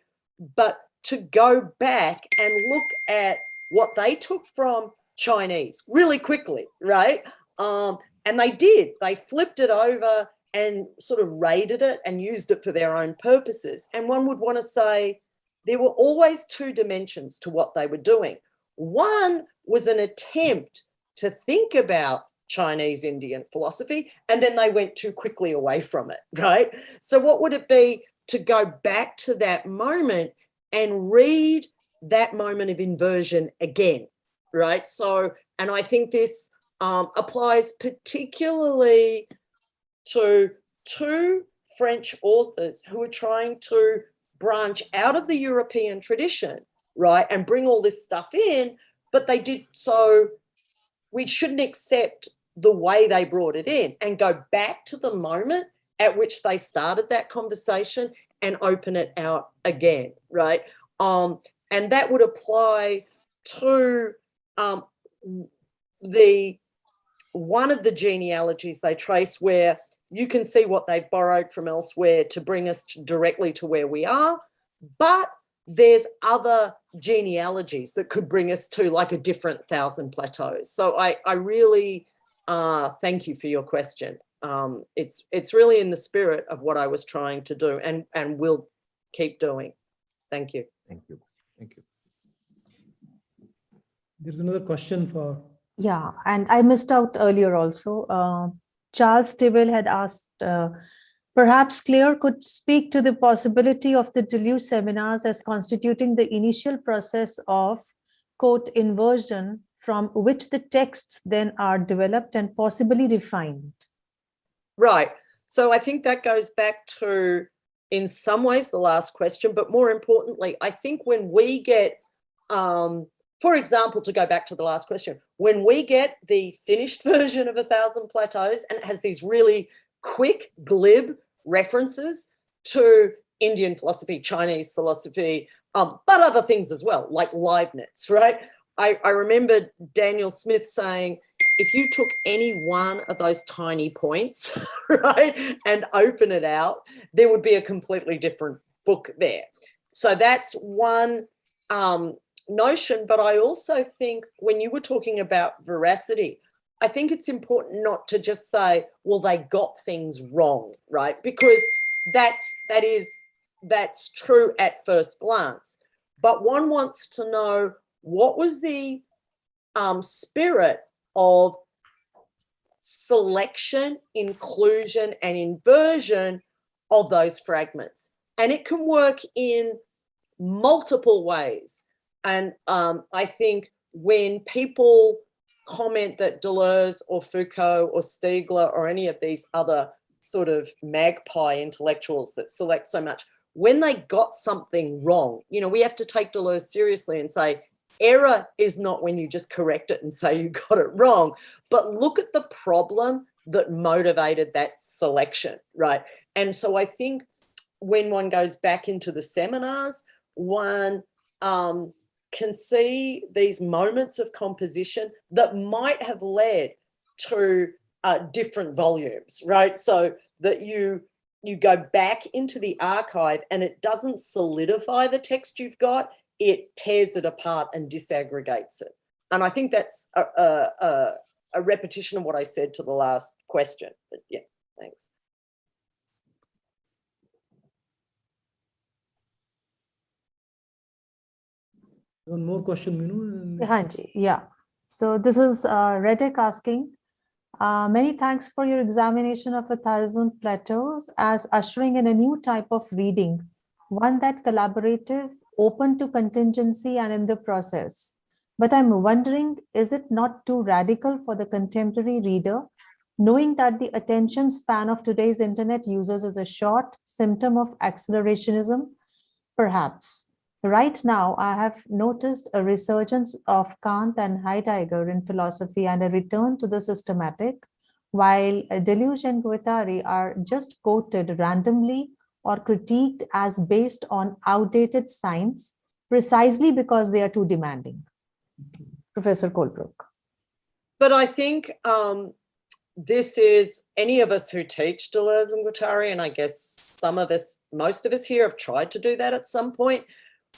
but to go back and look at what they took from Chinese really quickly, right? And they flipped it over and sort of raided it and used it for their own purposes. And one would want to say there were always two dimensions to what they were doing. One was an attempt to think about Chinese Indian philosophy, and then they went too quickly away from it, right? So what would it be to go back to that moment and read that moment of inversion again, right? So, and I think this applies particularly to two French authors who are trying to branch out of the European tradition, right, and bring all this stuff in, but they did so. We shouldn't accept the way they brought it in and go back to the moment at which they started that conversation and open it out again, right? And that would apply to one of the genealogies they trace, where you can see what they've borrowed from elsewhere to bring us directly to where we are, but there's other genealogies that could bring us to like a different 1,000 plateaus. So I really thank you for your question. It's really in the spirit of what I was trying to do and will keep doing. Thank you. Thank you. Thank There's another question for. Yeah, and I missed out earlier also. Charles Tibble had asked, perhaps Claire could speak to the possibility of the Deleuze seminars as constituting the initial process of, quote, inversion from which the texts then are developed and possibly refined. Right. So I think that goes back to, in some ways, the last question, but more importantly, I think when we get, for example, to go back to the last question, when we get the finished version of 1,000 Plateaus and it has these really quick, glib references to Indian philosophy, Chinese philosophy, but other things as well, like Leibniz, right? I remember Daniel Smith saying, if you took any one of those tiny points, right, and open it out, there would be a completely different book there. So that's one notion. But I also think when you were talking about veracity, I think it's important not to just say, well, they got things wrong, right? Because that's true at first glance. But one wants to know, what was the spirit of selection, inclusion, and inversion of those fragments? And it can work in multiple ways. And I think when people comment that Deleuze or Foucault or Stiegler or any of these other sort of magpie intellectuals that select so much, when they got something wrong, you know, we have to take Deleuze seriously and say, error is not when you just correct it and say you got it wrong, but look at the problem that motivated that selection, right? And so I think when one goes back into the seminars, one can see these moments of composition that might have led to different volumes, right? So that you go back into the archive and it doesn't solidify the text you've got, it tears it apart and disaggregates it. And I think that's a repetition of what I said to the last question. But yeah, thanks. One more question, Minu. Hanji, yeah. So this is Redek asking, many thanks for your examination of 1,000 Plateaus as ushering in a new type of reading, one that collaborative, open to contingency and in the process. But I'm wondering, is it not too radical for the contemporary reader, knowing that the attention span of today's internet users is a short symptom of accelerationism? Perhaps. Right now, I have noticed a resurgence of Kant and Heidegger in philosophy and a return to the systematic, while Deleuze and Guattari are just quoted randomly or critiqued as based on outdated science, precisely because they are too demanding. Professor Colebrook. But I think this is, any of us who teach Deleuze and Guattari, and I guess some of us, most of us here have tried to do that at some point.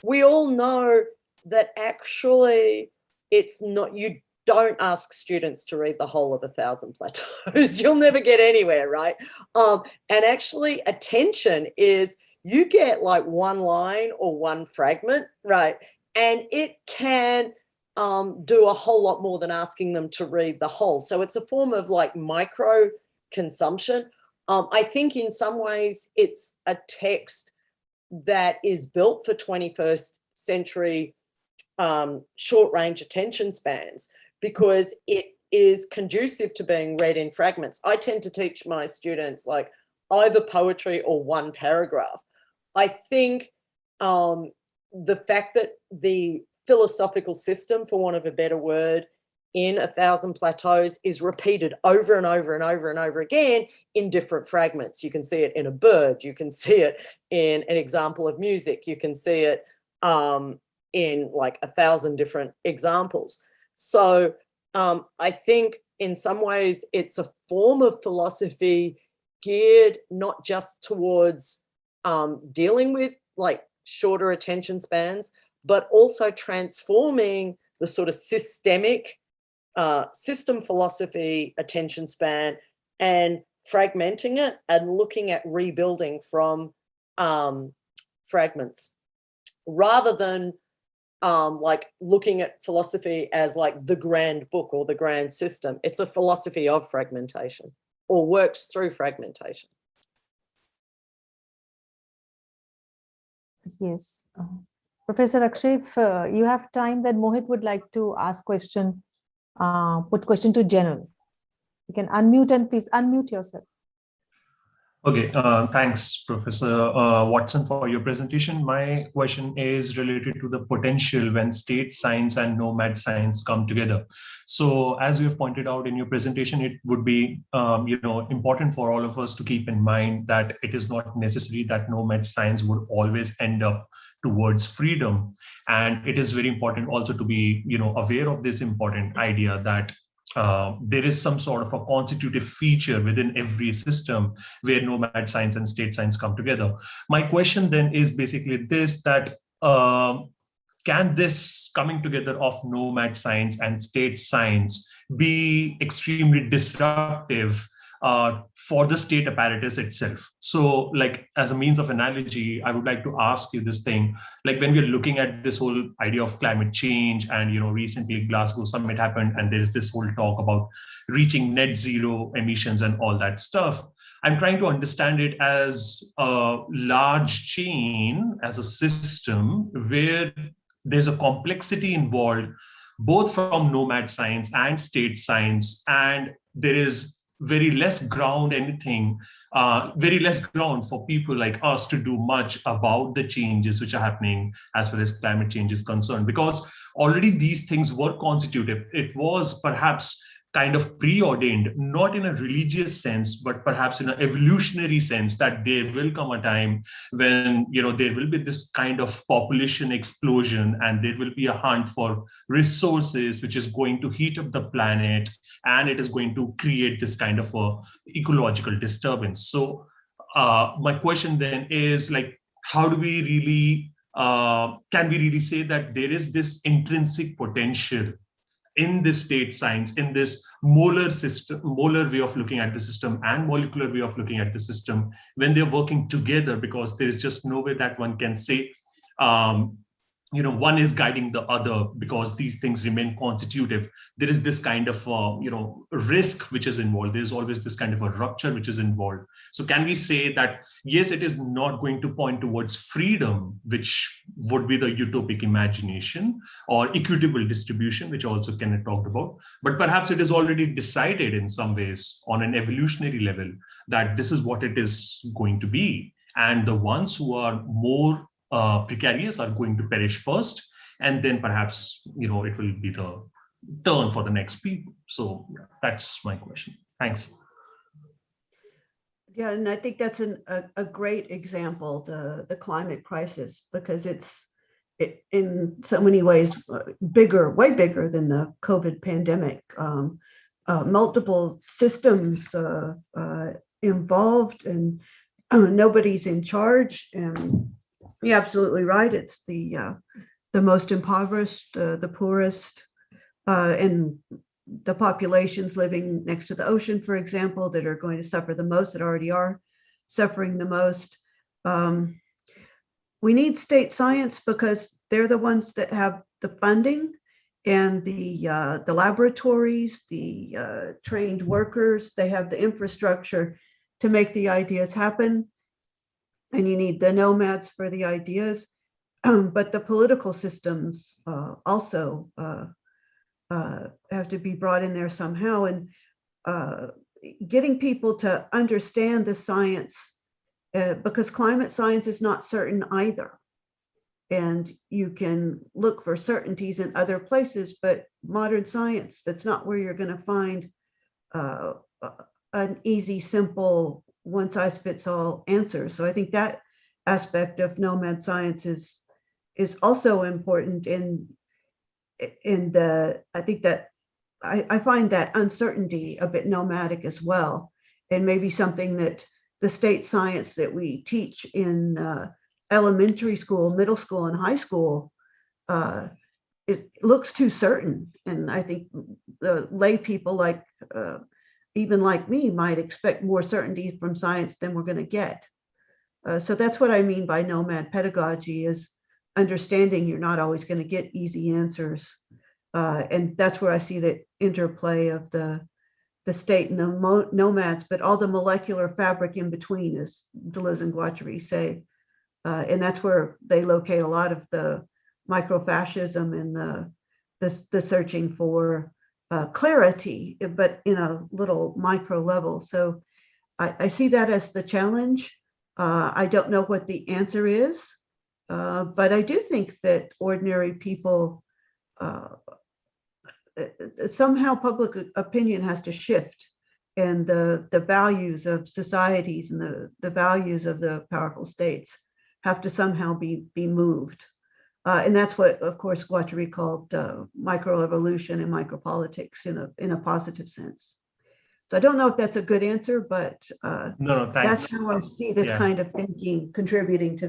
We all know that actually it's not, you don't ask students to read the whole of 1,000 Plateaus. You'll never get anywhere, right? And actually attention is, you get like one line or one fragment, right? And it can do a whole lot more than asking them to read the whole. So it's a form of like micro consumption. I think in some ways it's a text that is built for 21st century short range attention spans, because it is conducive to being read in fragments. I tend to teach my students like either poetry or one paragraph. I think the fact that the philosophical system, for want of a better word, in 1,000 Plateaus is repeated over and over and over and over again in different fragments. You can see it in a bird, you can see it in an example of music, you can see it in like 1,000 different examples. So I think in some ways it's a form of philosophy geared not just towards dealing with like shorter attention spans, but also transforming the sort of systemic system philosophy attention span and fragmenting it and looking at rebuilding from fragments, rather than like looking at philosophy as like the grand book or the grand system. It's a philosophy of fragmentation, or works through fragmentation. Yes. Professor Akshay, if you have time, then Mohit would like to ask question, put question to Janell. You can unmute and please unmute yourself. Okay, thanks, Professor Watson, for your presentation. My question is related to the potential when state science and nomad science come together. So, as you have pointed out in your presentation, it would be, important for all of us to keep in mind that it is not necessary that nomad science would always end up towards freedom, and it is very important also to be, aware of this important idea that there is some sort of a constitutive feature within every system where nomad science and state science come together. My question then is basically this, that can this coming together of nomad science and state science be extremely disruptive for the state apparatus itself? So, like, as a means of analogy, I would like to ask you this thing, like when we're looking at this whole idea of climate change, and recently Glasgow summit happened, and there is this whole talk about reaching net zero emissions and all that stuff. I'm trying to understand it as a large chain, as a system where there's a complexity involved, both from nomad science and state science, and there is very less ground for people like us to do much about the changes which are happening as far as climate change is concerned, because already these things were constitutive. It was perhaps kind of preordained, not in a religious sense, but perhaps in an evolutionary sense, that there will come a time when there will be this kind of population explosion, and there will be a hunt for resources which is going to heat up the planet, and it is going to create this kind of a ecological disturbance. So my question then is, like, how do we really can we really say that there is this intrinsic potential in this state science, in this molar way of looking at the system and molecular way of looking at the system, when they're working together? Because there is just no way that one can say one is guiding the other, because these things remain constitutive. There is this kind of risk which is involved. There's always this kind of a rupture which is involved. So can we say that yes, it is not going to point towards freedom, which would be the utopic imagination, or equitable distribution, which also Kenneth talked about, but perhaps it is already decided in some ways on an evolutionary level that this is what it is going to be, and the ones who are more precarious are going to perish first, and then perhaps it will be the turn for the next people. So that's my question. Thanks. Yeah, and I think that's a great example, the climate crisis, because it in so many ways bigger, way bigger than the COVID pandemic. Multiple systems involved, and nobody's in charge. And you're absolutely right. It's the most impoverished, the poorest, and the populations living next to the ocean, for example, that are going to suffer the most, that already are suffering the most. We need state science because they're the ones that have the funding and the laboratories, the trained workers. They have the infrastructure to make the ideas happen. And you need the nomads for the ideas, but the political systems also have to be brought in there somehow. And getting people to understand the science, because climate science is not certain either. And you can look for certainties in other places, but modern science, that's not where you're going to find an easy, simple, one-size-fits-all answer. So I think that aspect of nomad science is also important in the, I think that I find that uncertainty a bit nomadic as well, and maybe something that the state science that we teach in elementary school, middle school, and high school, it looks too certain. And I think the lay people, like even like me, might expect more certainty from science than we're going to get. So that's what I mean by nomad pedagogy, is understanding you're not always going to get easy answers. And that's where I see the interplay of the state and the nomads, but all the molecular fabric in between, as Deleuze and Guattari say. And that's where they locate a lot of the microfascism and the searching for clarity, but in a little micro level. So I see that as the challenge. I don't know what the answer is, but I do think that ordinary people, somehow public opinion has to shift, and the values of societies and the values of the powerful states have to somehow be moved. And that's what, of course, Guattari called microevolution and micropolitics in a positive sense. So I don't know if that's a good answer, but No, thanks. that's how I see this Yeah. kind of thinking contributing to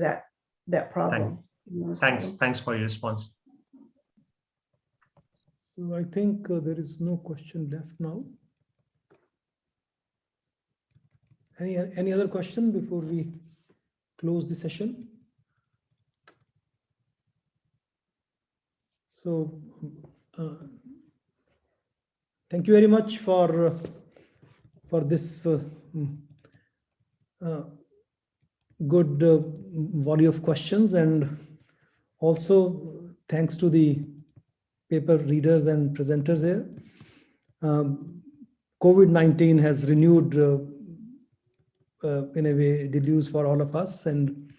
that problem. Thanks for your response. So I think there is no question left now. Any other question before we close the session? So thank you very much for this good volley of questions, and also thanks to the paper readers and presenters here. COVID-19 has renewed in a way Deleuze for all of us, and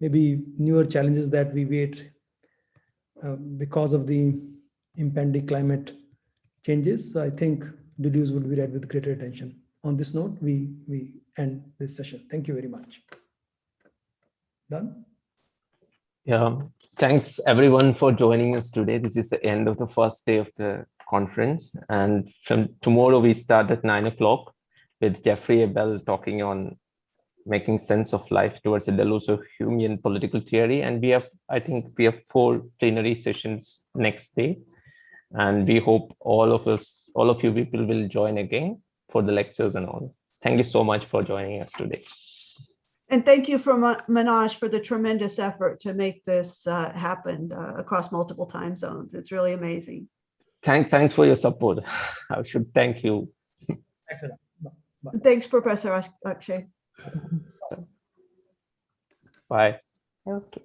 maybe newer challenges that we wait because of the impending climate changes. I think Deleuze will be read with greater attention. On this note, we end this session. Thank you very much. Done? Yeah, thanks everyone for joining us today. This is the end of the first day of the conference. And from tomorrow, we start at 9 o'clock with Jeffrey Abel talking on making sense of life towards a Deleuze political theory. And I think we have 4 plenary sessions next day. And we hope all of you people will join again for the lectures and all. Thank you so much for joining us today. And thank you for Manoj for the tremendous effort to make this happen across multiple time zones. It's really amazing. Thanks for your support. I should thank you. Excellent. Bye. Thanks, Professor Akshay. Bye. Okay.